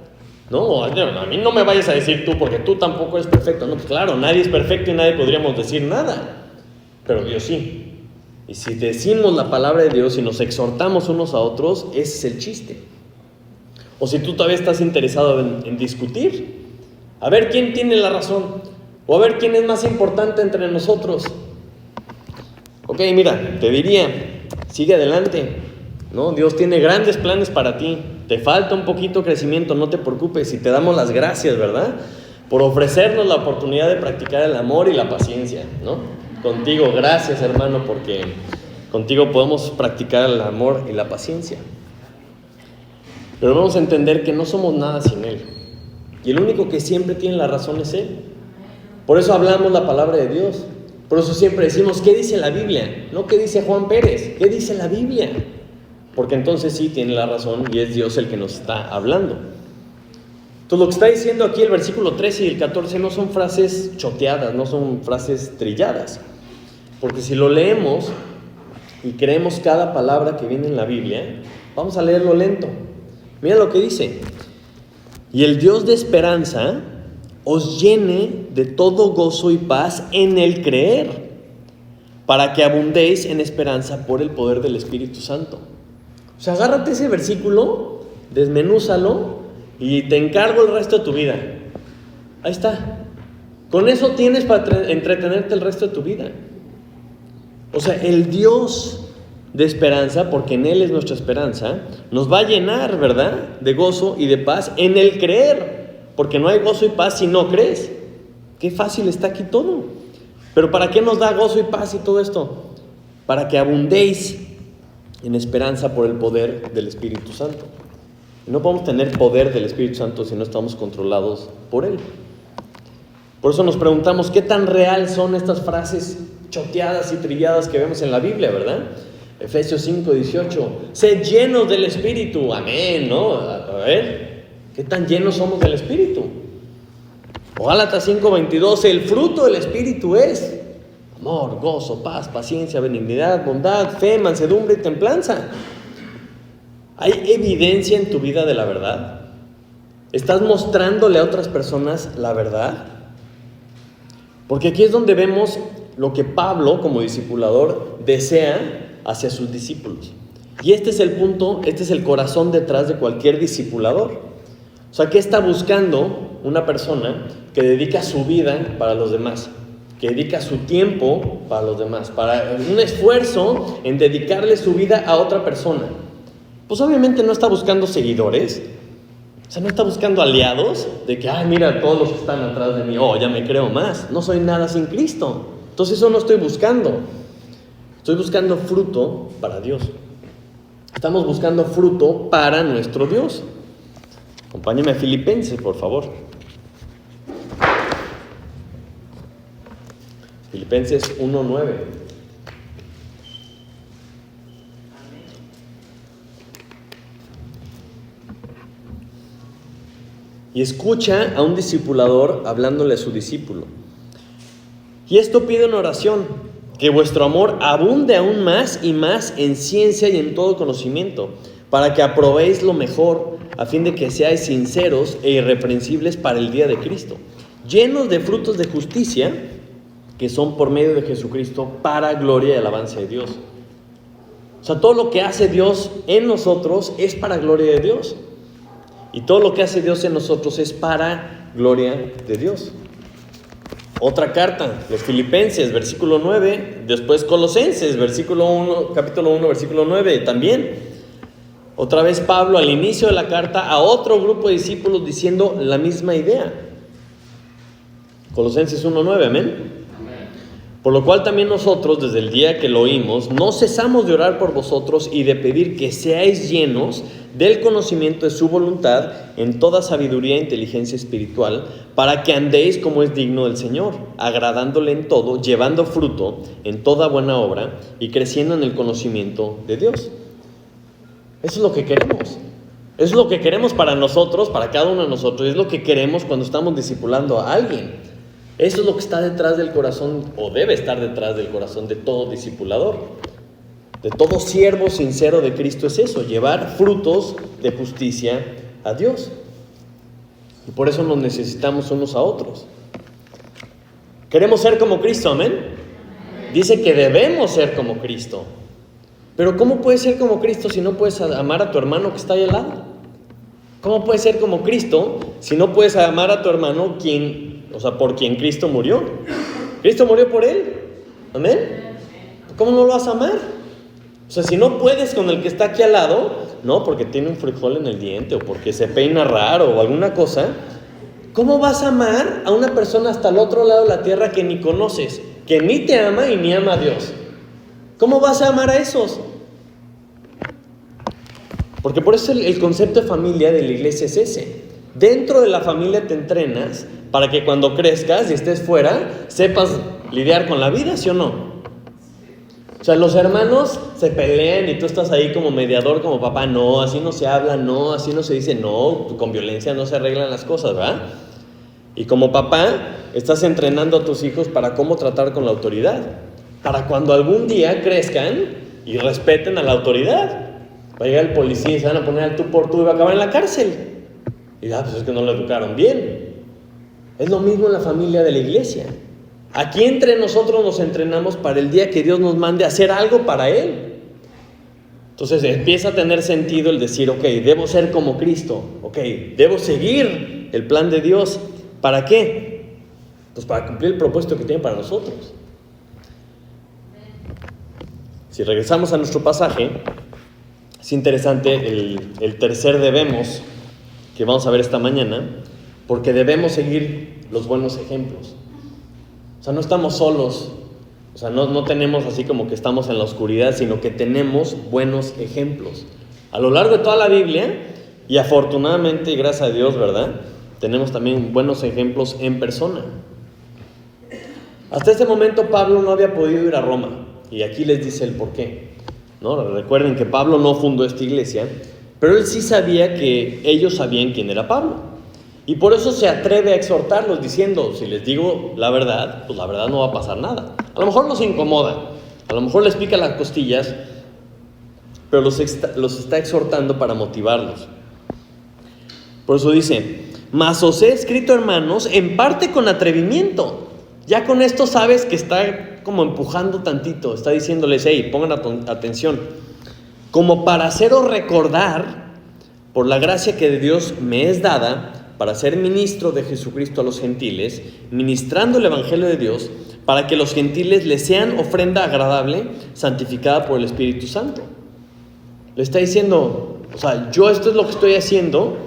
no, a mí no me vayas a decir tú, porque tú tampoco eres perfecto. No, pues claro, nadie es perfecto y nadie podríamos decir nada, pero Dios sí. Y si decimos la palabra de Dios y nos exhortamos unos a otros, ese es el chiste. O si tú todavía estás interesado en discutir, a ver quién tiene la razón, o a ver quién es más importante entre nosotros. Ok, mira, te diría, sigue adelante, ¿no? Dios tiene grandes planes para ti. Te falta un poquito de crecimiento, no te preocupes. Y te damos las gracias, ¿verdad? Por ofrecernos la oportunidad de practicar el amor y la paciencia, ¿no? Contigo, gracias, hermano, porque contigo podemos practicar el amor y la paciencia. Pero vamos a entender que no somos nada sin Él. Y el único que siempre tiene la razón es Él. Por eso hablamos la palabra de Dios. Por eso siempre decimos, ¿qué dice la Biblia? No, ¿qué dice Juan Pérez? ¿Qué dice la Biblia? Porque entonces sí tiene la razón y es Dios el que nos está hablando. Entonces lo que está diciendo aquí el versículo 13 y el 14 no son frases choteadas, no son frases trilladas. Porque si lo leemos y creemos cada palabra que viene en la Biblia, vamos a leerlo lento. Mira lo que dice. Y el Dios de esperanza os llene de todo gozo y paz en el creer, para que abundéis en esperanza por el poder del Espíritu Santo. O sea, agárrate ese versículo, desmenúzalo y te encargo el resto de tu vida. Ahí está. Con eso tienes para entretenerte el resto de tu vida. O sea, el Dios de esperanza, porque en Él es nuestra esperanza, nos va a llenar, ¿verdad?, de gozo y de paz en el creer, porque no hay gozo y paz si no crees. Qué fácil está aquí todo. Pero ¿para qué nos da gozo y paz y todo esto? Para que abundéis en esperanza por el poder del Espíritu Santo. No podemos tener poder del Espíritu Santo si no estamos controlados por Él. Por eso nos preguntamos qué tan real son estas frases choteadas y trilladas que vemos en la Biblia, ¿verdad? Efesios 5:18, sed llenos del Espíritu, amén, ¿no? A ver, ¿qué tan llenos somos del Espíritu? O Gálatas 5:22, el fruto del Espíritu es amor, gozo, paz, paciencia, benignidad, bondad, fe, mansedumbre y templanza. ¿Hay evidencia en tu vida de la verdad? ¿Estás mostrándole a otras personas la verdad? Porque aquí es donde vemos lo que Pablo, como discipulador, desea hacia sus discípulos. Y este es el punto, este es el corazón detrás de cualquier discipulador. O sea, ¿qué está buscando una persona que dedica su vida para los demás? Que dedica su tiempo para los demás, para un esfuerzo en dedicarle su vida a otra persona. Pues obviamente no está buscando seguidores, o sea, no está buscando aliados de que, ay, mira, todos los que están atrás de mí, ya me creo más, no soy nada sin Cristo. Entonces eso no estoy buscando. Estoy buscando fruto para Dios. Estamos buscando fruto para nuestro Dios. Acompáñame a Filipenses, por favor. Filipenses 1:9. Y escucha a un discipulador hablándole a su discípulo. Y esto pide en oración, que vuestro amor abunde aún más y más en ciencia y en todo conocimiento, para que aprobéis lo mejor, a fin de que seáis sinceros e irreprensibles para el día de Cristo, llenos de frutos de justicia, que son por medio de Jesucristo, para gloria y alabanza de Dios. O sea, todo lo que hace Dios en nosotros es para gloria de Dios. Y todo lo que hace Dios en nosotros es para gloria de Dios. Otra carta, los Filipenses, versículo 9, después Colosenses, capítulo 1, versículo 9, también. Otra vez Pablo al inicio de la carta a otro grupo de discípulos diciendo la misma idea. Colosenses 1:9, amén. Por lo cual también nosotros, desde el día que lo oímos, no cesamos de orar por vosotros y de pedir que seáis llenos del conocimiento de su voluntad en toda sabiduría e inteligencia espiritual, para que andéis como es digno del Señor, agradándole en todo, llevando fruto en toda buena obra y creciendo en el conocimiento de Dios. Eso es lo que queremos. Eso es lo que queremos para nosotros, para cada uno de nosotros. Es lo que queremos cuando estamos discipulando a alguien. Eso es lo que está detrás del corazón, o debe estar detrás del corazón de todo discipulador. De todo siervo sincero de Cristo es eso, llevar frutos de justicia a Dios. Y por eso nos necesitamos unos a otros. Queremos ser como Cristo, amén. Dice que debemos ser como Cristo. Pero ¿cómo puedes ser como Cristo si no puedes amar a tu hermano que está ahí al lado? ¿Cómo puedes ser como Cristo si no puedes amar a tu hermano por quien Cristo murió? Cristo murió por él, amén. ¿Cómo no lo vas a amar? O sea, si no puedes con el que está aquí al lado, no, porque tiene un frijol en el diente o porque se peina raro o alguna cosa, ¿cómo vas a amar a una persona hasta el otro lado de la tierra que ni conoces, que ni te ama y ni ama a Dios? ¿Cómo vas a amar a esos? Porque por eso el concepto de familia de la iglesia es ese. Dentro de la familia te entrenas para que cuando crezcas y estés fuera, sepas lidiar con la vida, ¿sí o no? O sea, los hermanos se pelean y tú estás ahí como mediador, como papá, no, así no se habla, no, así no se dice, no, con violencia no se arreglan las cosas, ¿verdad? Y como papá, estás entrenando a tus hijos para cómo tratar con la autoridad, para cuando algún día crezcan y respeten a la autoridad. Va a llegar el policía y se van a poner al tú por tú y va a acabar en la cárcel. Y pues es que no lo educaron bien. Es lo mismo en la familia de la iglesia. Aquí entre nosotros nos entrenamos para el día que Dios nos mande a hacer algo para Él. Entonces empieza a tener sentido el decir, ok, debo ser como Cristo, ok, debo seguir el plan de Dios. ¿Para qué? Pues para cumplir el propósito que tiene para nosotros. Si regresamos a nuestro pasaje, es interesante el tercer debemos que vamos a ver esta mañana, porque debemos seguir los buenos ejemplos. O sea, no estamos solos, o sea, no tenemos así como que estamos en la oscuridad, sino que tenemos buenos ejemplos. A lo largo de toda la Biblia, y afortunadamente, y gracias a Dios, ¿verdad? Tenemos también buenos ejemplos en persona. Hasta ese momento Pablo no había podido ir a Roma, y aquí les dice el por qué, ¿no? Recuerden que Pablo no fundó esta iglesia, pero él sí sabía que ellos sabían quién era Pablo. Y por eso se atreve a exhortarlos diciendo, si les digo la verdad, pues la verdad no va a pasar nada. A lo mejor los incomoda, a lo mejor les pica las costillas, pero los está exhortando para motivarlos. Por eso dice, mas os he escrito, hermanos, en parte con atrevimiento. Ya con esto sabes que está como empujando tantito, está diciéndoles, hey, pongan atención, como para haceros recordar, por la gracia que de Dios me es dada, para ser ministro de Jesucristo a los gentiles, ministrando el evangelio de Dios, para que los gentiles les sean ofrenda agradable, santificada por el Espíritu Santo. Le está diciendo, o sea, yo esto es lo que estoy haciendo,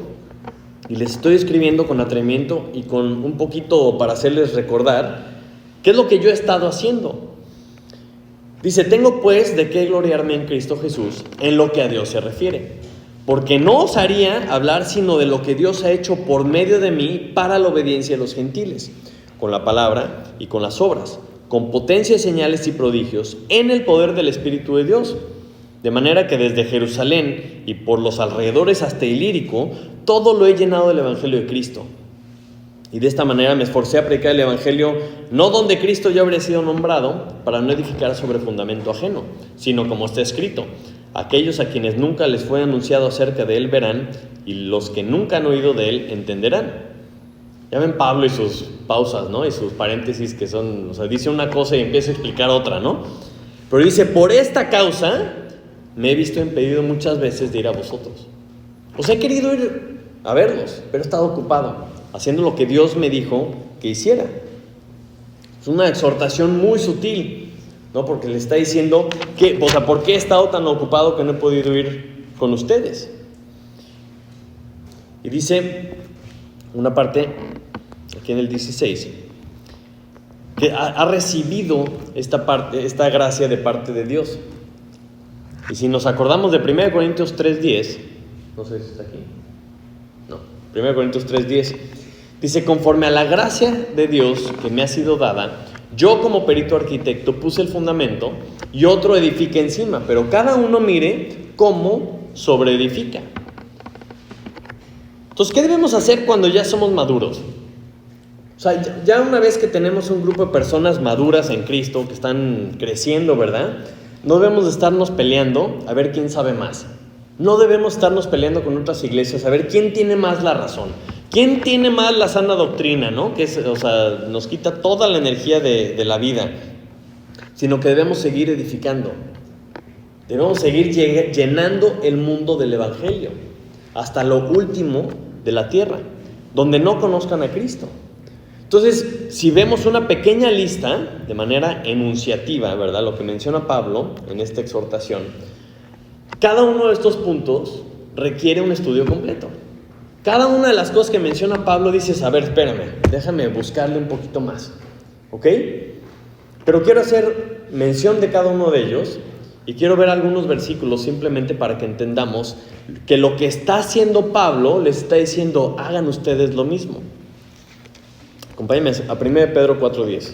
y les estoy escribiendo con atrevimiento y con un poquito para hacerles recordar qué es lo que yo he estado haciendo. Dice, tengo pues de qué gloriarme en Cristo Jesús, en lo que a Dios se refiere. Porque no osaría hablar sino de lo que Dios ha hecho por medio de mí para la obediencia de los gentiles, con la palabra y con las obras, con potencia, señales y prodigios, en el poder del Espíritu de Dios. De manera que desde Jerusalén y por los alrededores hasta Ilírico, todo lo he llenado del Evangelio de Cristo. Y de esta manera me esforcé a predicar el Evangelio, no donde Cristo ya habría sido nombrado, para no edificar sobre fundamento ajeno, sino como está escrito, aquellos a quienes nunca les fue anunciado acerca de él verán, y los que nunca han oído de él entenderán. Ya ven Pablo y sus pausas, ¿no? Y sus paréntesis que son, o sea, dice una cosa y empieza a explicar otra, ¿no? Pero dice, por esta causa me he visto impedido muchas veces de ir a vosotros. Os he querido ir a verlos, pero he estado ocupado, haciendo lo que Dios me dijo que hiciera. Es una exhortación muy sutil, ¿no? Porque le está diciendo que, ¿por qué he estado tan ocupado que no he podido ir con ustedes? Y dice una parte, aquí en el 16, que ha recibido esta gracia de parte de Dios. Y si nos acordamos de 1 Corintios 3:10, no sé si está aquí, no, 1 Corintios 3:10, dice: conforme a la gracia de Dios que me ha sido dada, yo como perito arquitecto puse el fundamento y otro edifica encima, pero cada uno mire cómo sobreedifica. Entonces, ¿qué debemos hacer cuando ya somos maduros? O sea, ya una vez que tenemos un grupo de personas maduras en Cristo, que están creciendo, ¿verdad? No debemos de estarnos peleando a ver quién sabe más. No debemos estarnos peleando con otras iglesias a ver quién tiene más la razón. ¿Quién tiene más la sana doctrina, no? Que nos quita toda la energía de la vida. Sino que debemos seguir edificando. Debemos seguir llenando el mundo del Evangelio hasta lo último de la tierra, donde no conozcan a Cristo. Entonces, si vemos una pequeña lista, de manera enunciativa, ¿verdad? Lo que menciona Pablo en esta exhortación, cada uno de estos puntos requiere un estudio completo. Cada una de las cosas que menciona Pablo dices: a ver, espérame, déjame buscarle un poquito más, ¿ok? Pero quiero hacer mención de cada uno de ellos y quiero ver algunos versículos simplemente para que entendamos que lo que está haciendo Pablo les está diciendo: hagan ustedes lo mismo. Acompáñenme a 1 Pedro 4:10.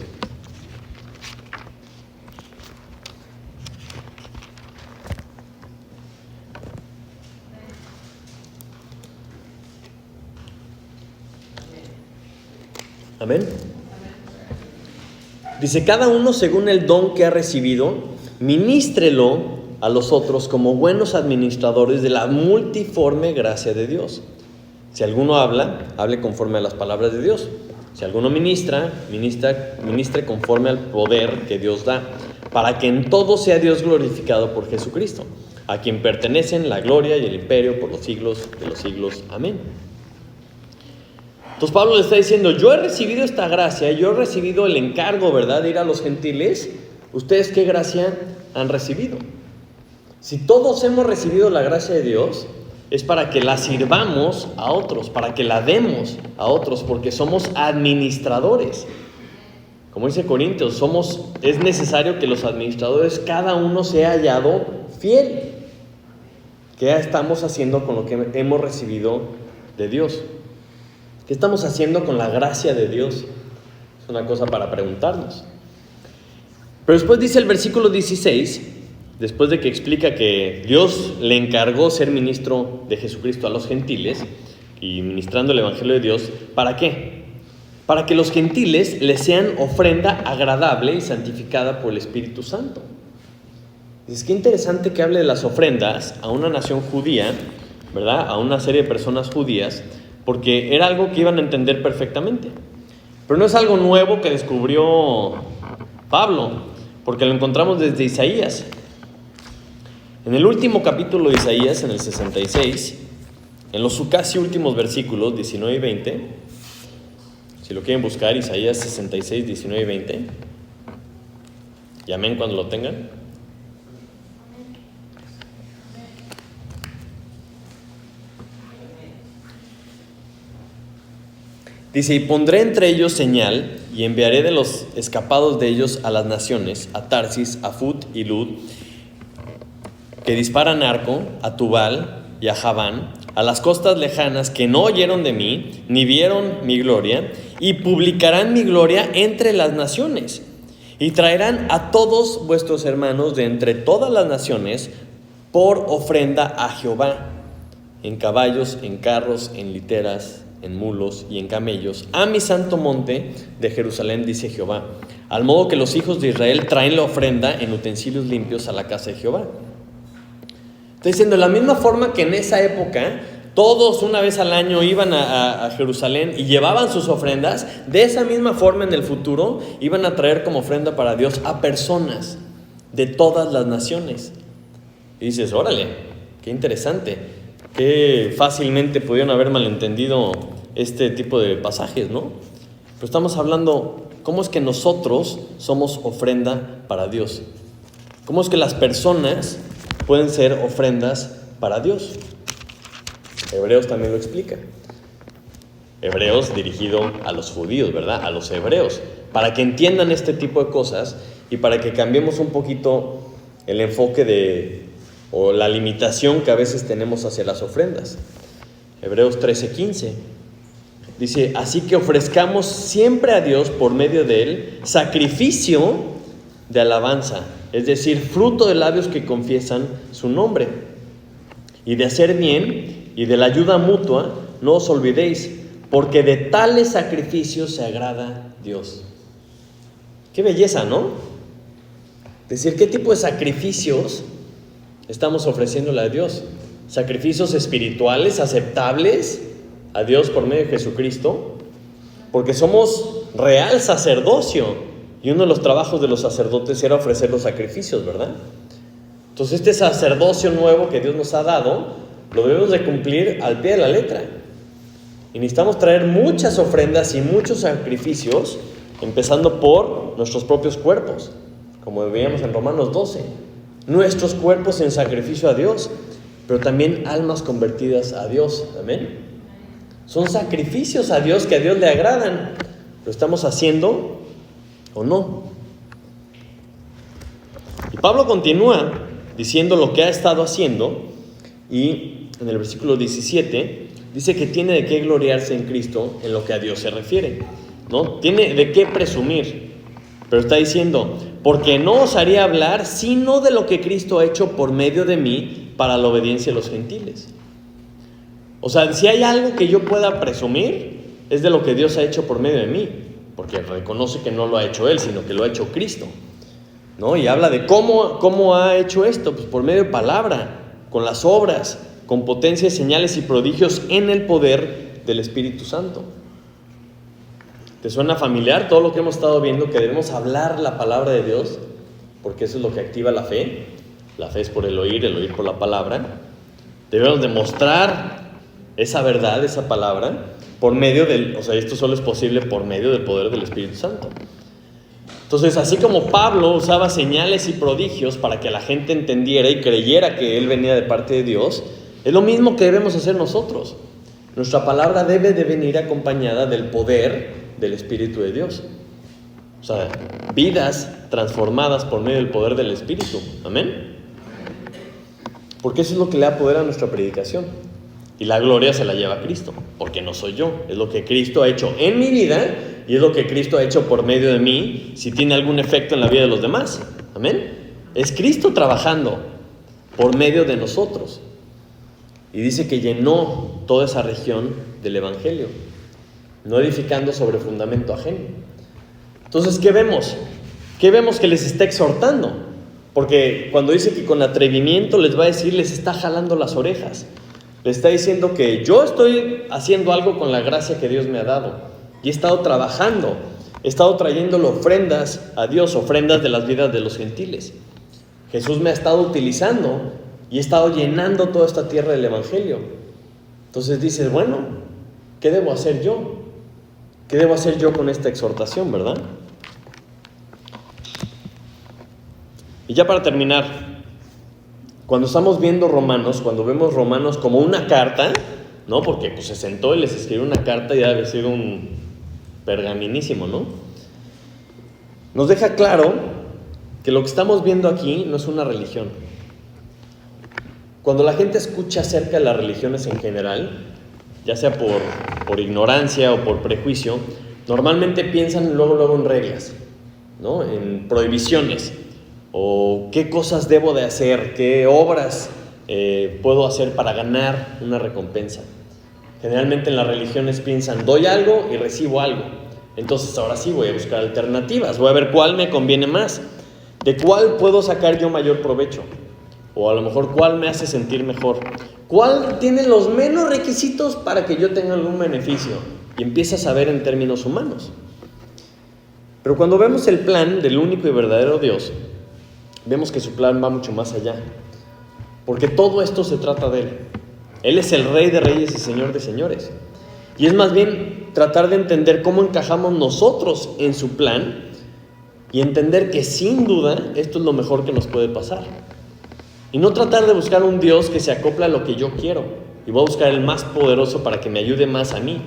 Amén. Dice: cada uno según el don que ha recibido, ministrelo a los otros como buenos administradores de la multiforme gracia de Dios. Si alguno habla, hable conforme a las palabras de Dios. Si alguno ministre conforme al poder que Dios da, para que en todo sea Dios glorificado por Jesucristo, a quien pertenecen la gloria y el imperio por los siglos de los siglos. Amén. Entonces Pablo le está diciendo: yo he recibido esta gracia, yo he recibido el encargo, ¿verdad?, de ir a los gentiles. ¿Ustedes qué gracia han recibido? Si todos hemos recibido la gracia de Dios, es para que la sirvamos a otros, para que la demos a otros, porque somos administradores. Como dice Corintios, es necesario que los administradores, cada uno sea hallado fiel. ¿Qué estamos haciendo con lo que hemos recibido de Dios? ¿Qué estamos haciendo con la gracia de Dios? Es una cosa para preguntarnos. Pero después dice el versículo 16, después de que explica que Dios le encargó ser ministro de Jesucristo a los gentiles y ministrando el Evangelio de Dios, ¿para qué? Para que los gentiles le sean ofrenda agradable y santificada por el Espíritu Santo. Es que interesante que hable de las ofrendas a una nación judía, ¿verdad? A una serie de personas judías, porque era algo que iban a entender perfectamente. Pero no es algo nuevo que descubrió Pablo, porque lo encontramos desde Isaías. En el último capítulo de Isaías, en el 66, en los casi últimos versículos 19 y 20, si lo quieren buscar, Isaías 66, 19 y 20, y amén cuando lo tengan. Dice: y pondré entre ellos señal, y enviaré de los escapados de ellos a las naciones, a Tarsis, a Fut y Lud, que disparan arco, a Tubal y a Javán, a las costas lejanas que no oyeron de mí, ni vieron mi gloria, y publicarán mi gloria entre las naciones, y traerán a todos vuestros hermanos de entre todas las naciones por ofrenda a Jehová, en caballos, en carros, en literas, en mulos y en camellos, a mi santo monte de Jerusalén, dice Jehová, al modo que los hijos de Israel traen la ofrenda en utensilios limpios a la casa de Jehová. Está diciendo, de la misma forma que en esa época todos una vez al año iban a Jerusalén y llevaban sus ofrendas, de esa misma forma en el futuro iban a traer como ofrenda para Dios a personas de todas las naciones. Y dices, órale, qué interesante. qué fácilmente pudieron haber malentendido este tipo de pasajes, ¿no? Pero estamos hablando, ¿cómo es que nosotros somos ofrenda para Dios? ¿Cómo es que las personas pueden ser ofrendas para Dios? Hebreos también lo explica. Hebreos dirigido a los judíos, ¿verdad? A los hebreos, para que entiendan este tipo de cosas y para que cambiemos un poquito el enfoque o la limitación que a veces tenemos hacia las ofrendas. Hebreos 13:15 dice: así que ofrezcamos siempre a Dios por medio de Él sacrificio de alabanza, es decir, fruto de labios que confiesan su nombre. Y de hacer bien y de la ayuda mutua no os olvidéis, porque de tales sacrificios se agrada Dios. Qué belleza, ¿no? Es decir, ¿qué tipo de sacrificios estamos ofreciéndole a Dios? Sacrificios espirituales aceptables a Dios por medio de Jesucristo, porque somos real sacerdocio y uno de los trabajos de los sacerdotes era ofrecer los sacrificios, ¿verdad? Entonces este sacerdocio nuevo que Dios nos ha dado lo debemos de cumplir al pie de la letra y necesitamos traer muchas ofrendas y muchos sacrificios, empezando por nuestros propios cuerpos, como veíamos en Romanos 12, nuestros cuerpos en sacrificio a Dios, pero también almas convertidas a Dios. Amén. Son sacrificios a Dios que a Dios le agradan. ¿Lo estamos haciendo o no? Y Pablo continúa diciendo lo que ha estado haciendo, y en el versículo 17 dice que tiene de qué gloriarse en Cristo en lo que a Dios se refiere, ¿no? Tiene de qué presumir, pero está diciendo: porque no os haría hablar sino de lo que Cristo ha hecho por medio de mí para la obediencia de los gentiles. O sea, si hay algo que yo pueda presumir, es de lo que Dios ha hecho por medio de mí, porque reconoce que no lo ha hecho Él, sino que lo ha hecho Cristo, ¿no? Y habla de cómo ha hecho esto, pues por medio de palabra, con las obras, con potencias, señales y prodigios en el poder del Espíritu Santo. ¿Te suena familiar todo lo que hemos estado viendo? Que debemos hablar la palabra de Dios, porque eso es lo que activa la fe. La fe es por el oír por la palabra. Debemos demostrar esa verdad, esa palabra, por medio esto solo es posible por medio del poder del Espíritu Santo. Entonces, así como Pablo usaba señales y prodigios para que la gente entendiera y creyera que él venía de parte de Dios, es lo mismo que debemos hacer nosotros. Nuestra palabra debe de venir acompañada del poder del Espíritu de Dios. O sea, vidas transformadas por medio del poder del Espíritu. Amén. Porque eso es lo que le da poder a nuestra predicación. Y la gloria se la lleva Cristo, porque no soy yo. Es lo que Cristo ha hecho en mi vida y es lo que Cristo ha hecho por medio de mí, si tiene algún efecto en la vida de los demás. Amén. Es Cristo trabajando por medio de nosotros. Y dice que llenó toda esa región del Evangelio, no edificando sobre fundamento ajeno. Entonces, ¿qué vemos? ¿Qué vemos que les está exhortando? Porque cuando dice que con atrevimiento les va a decir, les está jalando las orejas. Le está diciendo que yo estoy haciendo algo con la gracia que Dios me ha dado. Y he estado trabajando, he estado trayéndole ofrendas a Dios, ofrendas de las vidas de los gentiles. Jesús me ha estado utilizando y he estado llenando toda esta tierra del Evangelio. Entonces dices, bueno, ¿qué debo hacer yo? ¿Qué debo hacer yo con esta exhortación, verdad? Y ya para terminar, cuando estamos viendo Romanos, cuando vemos Romanos como una carta, ¿no? Porque pues se sentó y les escribió una carta y debe ser un pergaminísimo, ¿no? Nos deja claro que lo que estamos viendo aquí no es una religión. Cuando la gente escucha acerca de las religiones en general, ya sea por ignorancia o por prejuicio, normalmente piensan luego en reglas, ¿no? En prohibiciones. O qué cosas debo de hacer, qué obras puedo hacer para ganar una recompensa. Generalmente en las religiones piensan, doy algo y recibo algo. Entonces ahora sí voy a buscar alternativas, voy a ver cuál me conviene más, de cuál puedo sacar yo mayor provecho, o a lo mejor cuál me hace sentir mejor, cuál tiene los menos requisitos para que yo tenga algún beneficio, y empiezas a ver en términos humanos. Pero cuando vemos el plan del único y verdadero Dios, vemos que su plan va mucho más allá, porque todo esto se trata de Él. Él es el Rey de Reyes y Señor de Señores. Y es más bien tratar de entender cómo encajamos nosotros en su plan y entender que sin duda esto es lo mejor que nos puede pasar. Y no tratar de buscar un Dios que se acopla a lo que yo quiero y voy a buscar el más poderoso para que me ayude más a mí,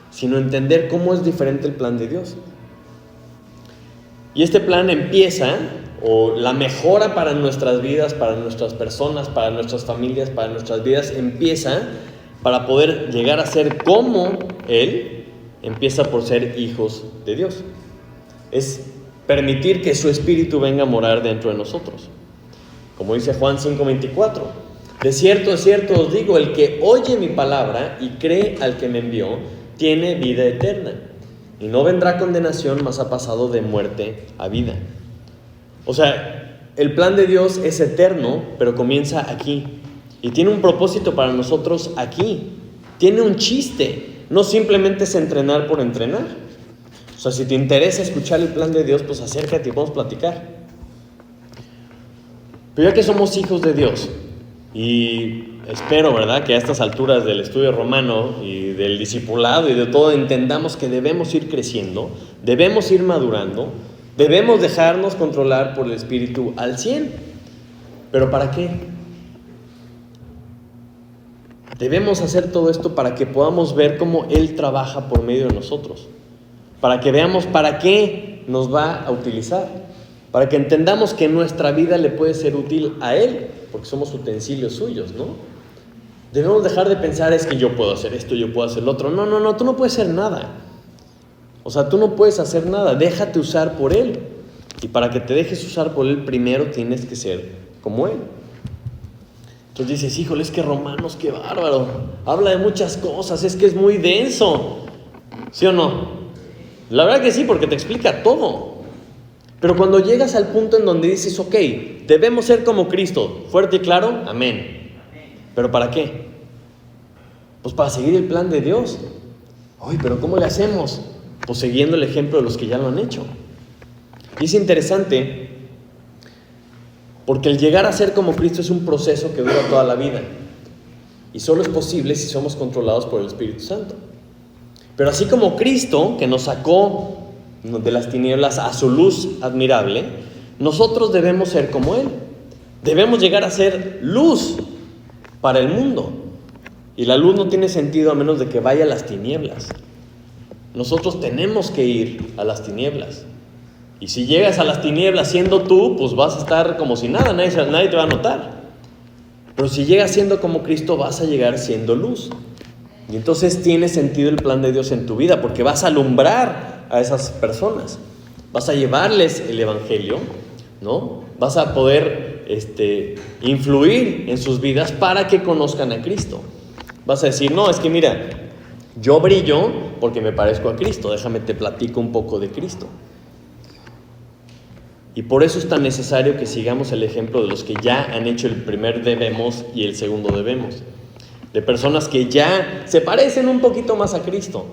sino entender cómo es diferente el plan de Dios. Y este plan empieza, o la mejora para nuestras vidas, para nuestras personas, para nuestras familias, para nuestras vidas, empieza para poder llegar a ser como Él, empieza por ser hijos de Dios. Es permitir que su Espíritu venga a morar dentro de nosotros. Como dice Juan 5:24, de cierto os digo, el que oye mi palabra y cree al que me envió, tiene vida eterna, y no vendrá condenación, mas ha pasado de muerte a vida. O sea, el plan de Dios es eterno, pero comienza aquí. Y tiene un propósito para nosotros aquí. Tiene un chiste. No simplemente es entrenar por entrenar. O sea, si te interesa escuchar el plan de Dios, pues acércate y vamos a platicar. Pero ya que somos hijos de Dios, y espero, ¿verdad?, que a estas alturas del estudio romano y del discipulado y de todo entendamos que debemos ir creciendo, debemos ir madurando, debemos dejarnos controlar por el Espíritu al 100. ¿Pero para qué? Debemos hacer todo esto para que podamos ver cómo Él trabaja por medio de nosotros, para que veamos para qué nos va a utilizar, para que entendamos que nuestra vida le puede ser útil a Él, porque somos utensilios suyos, ¿no? Debemos dejar de pensar, es que yo puedo hacer esto, yo puedo hacer lo otro. No, tú no puedes hacer nada. O sea, tú no puedes hacer nada, déjate usar por Él. Y para que te dejes usar por Él, primero tienes que ser como Él. Entonces dices, híjole, es que Romanos, qué bárbaro, habla de muchas cosas, es que es muy denso, ¿sí o no? La verdad que sí, porque te explica todo. Pero cuando llegas al punto en donde dices, ok, debemos ser como Cristo, fuerte y claro, amén. ¿Pero para qué? Pues para seguir el plan de Dios. Ay, pero ¿cómo le hacemos? Pues siguiendo el ejemplo de los que ya lo han hecho. Y es interesante, porque el llegar a ser como Cristo es un proceso que dura toda la vida. Y solo es posible si somos controlados por el Espíritu Santo. Pero así como Cristo, que nos sacó de las tinieblas a su luz admirable, nosotros debemos ser como Él. Debemos llegar a ser luz para el mundo. Y la luz no tiene sentido a menos de que vaya a las tinieblas. Nosotros tenemos que ir a las tinieblas. Y si llegas a las tinieblas siendo tú, pues vas a estar como si nada, nadie te va a notar. Pero si llegas siendo como Cristo, vas a llegar siendo luz. Y entonces tiene sentido el plan de Dios en tu vida, porque vas a alumbrar a esas personas. Vas a llevarles el Evangelio, ¿no? Vas a poder influir en sus vidas para que conozcan a Cristo. Vas a decir, no, es que mira, yo brillo porque me parezco a Cristo, déjame te platico un poco de Cristo. Y por eso es tan necesario que sigamos el ejemplo de los que ya han hecho el primer debemos y el segundo debemos. De personas que ya se parecen un poquito más a Cristo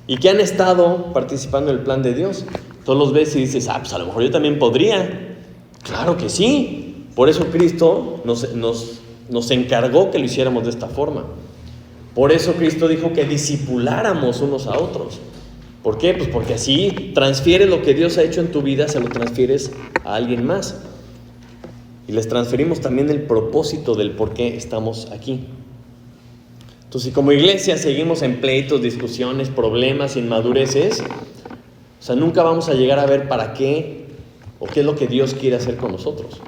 y que han estado participando en el plan de Dios. Tú los ves y dices, pues a lo mejor yo también podría. Claro que sí. Por eso Cristo nos encargó que lo hiciéramos de esta forma. Por eso Cristo dijo que discipuláramos unos a otros. ¿Por qué? Pues porque así transfieres lo que Dios ha hecho en tu vida, se lo transfieres a alguien más. Y les transferimos también el propósito del por qué estamos aquí. Entonces, si como iglesia seguimos en pleitos, discusiones, problemas, inmadureces, o sea, nunca vamos a llegar a ver para qué o qué es lo que Dios quiere hacer con nosotros.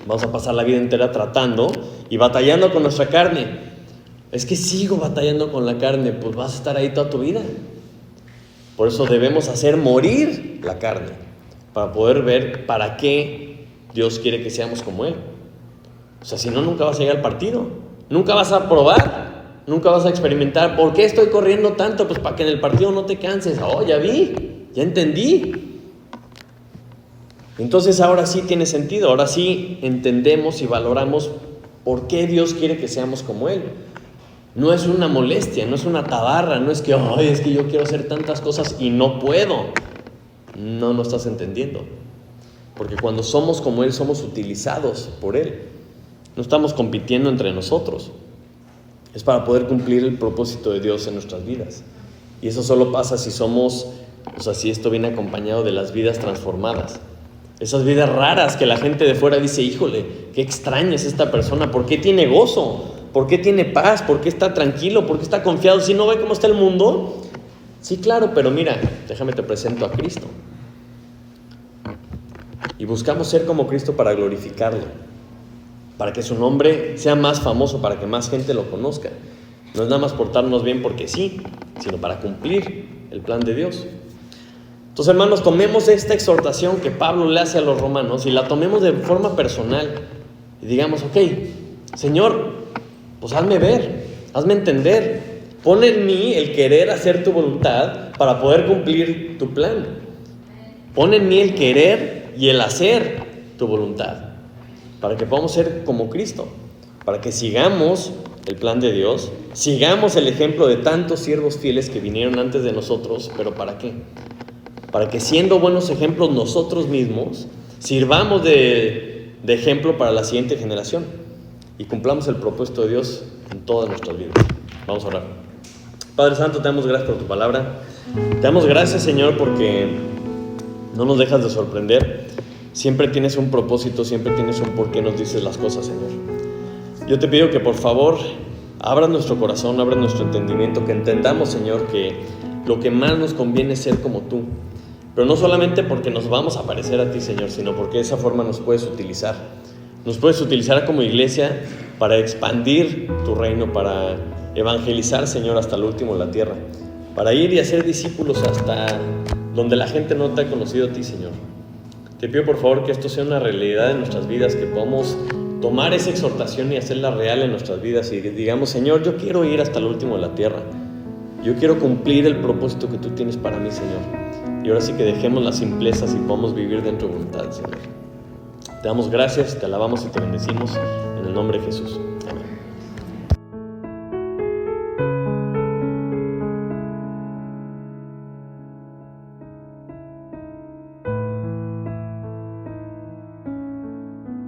Vamos a pasar la vida entera tratando y batallando con nuestra carne. Es que sigo batallando con la carne, pues vas a estar ahí toda tu vida. Por eso debemos hacer morir la carne, para poder ver para qué Dios quiere que seamos como Él. O sea, si no, nunca vas a llegar al partido, nunca vas a probar, nunca vas a experimentar. ¿Por qué estoy corriendo tanto? Pues para que en el partido no te canses. Oh, ya vi, ya entendí. Entonces ahora sí tiene sentido, ahora sí entendemos y valoramos por qué Dios quiere que seamos como Él. No es una molestia, no es una tabarra, no es que, es que yo quiero hacer tantas cosas y no puedo. No estás entendiendo. Porque cuando somos como Él, somos utilizados por Él. No estamos compitiendo entre nosotros. es para poder cumplir el propósito de Dios en nuestras vidas. Y eso solo pasa si si esto viene acompañado de las vidas transformadas. Esas vidas raras que la gente de fuera dice, híjole, qué extraña es esta persona, ¿por qué tiene gozo? ¿Por qué tiene paz? ¿Por qué está tranquilo? ¿Por qué está confiado? ¿Si no ve cómo está el mundo? Sí, claro, pero mira, déjame te presento a Cristo. Y buscamos ser como Cristo para glorificarlo, para que su nombre sea más famoso, para que más gente lo conozca. No es nada más portarnos bien porque sí, sino para cumplir el plan de Dios. Entonces, hermanos, tomemos esta exhortación que Pablo le hace a los romanos y la tomemos de forma personal y digamos, ok, Señor, pues hazme ver, hazme entender, pon en mí el querer hacer tu voluntad para poder cumplir tu plan. Pon en mí el querer y el hacer tu voluntad, para que podamos ser como Cristo, para que sigamos el plan de Dios, sigamos el ejemplo de tantos siervos fieles que vinieron antes de nosotros, pero ¿para qué? Para que siendo buenos ejemplos nosotros mismos, sirvamos de ejemplo para la siguiente generación y cumplamos el propósito de Dios en todas nuestras vidas. Vamos a orar. Padre Santo, te damos gracias por tu palabra. Te damos gracias, Señor, porque no nos dejas de sorprender. Siempre tienes un propósito, siempre tienes un por qué nos dices las cosas, Señor. Yo te pido que por favor abras nuestro corazón, abras nuestro entendimiento, que entendamos, Señor, que lo que más nos conviene es ser como tú. Pero no solamente porque nos vamos a parecer a ti, Señor, sino porque de esa forma nos puedes utilizar. Nos puedes utilizar como iglesia para expandir tu reino, para evangelizar, Señor, hasta el último de la tierra, para ir y hacer discípulos hasta donde la gente no te ha conocido a ti, Señor. Te pido por favor que esto sea una realidad en nuestras vidas, que podamos tomar esa exhortación y hacerla real en nuestras vidas y digamos, Señor, yo quiero ir hasta el último de la tierra. Yo quiero cumplir el propósito que tú tienes para mí, Señor. Y ahora sí que dejemos las simplezas y podamos vivir dentro de voluntad, Señor. Te damos gracias, te alabamos y te bendecimos en el nombre de Jesús. Amén.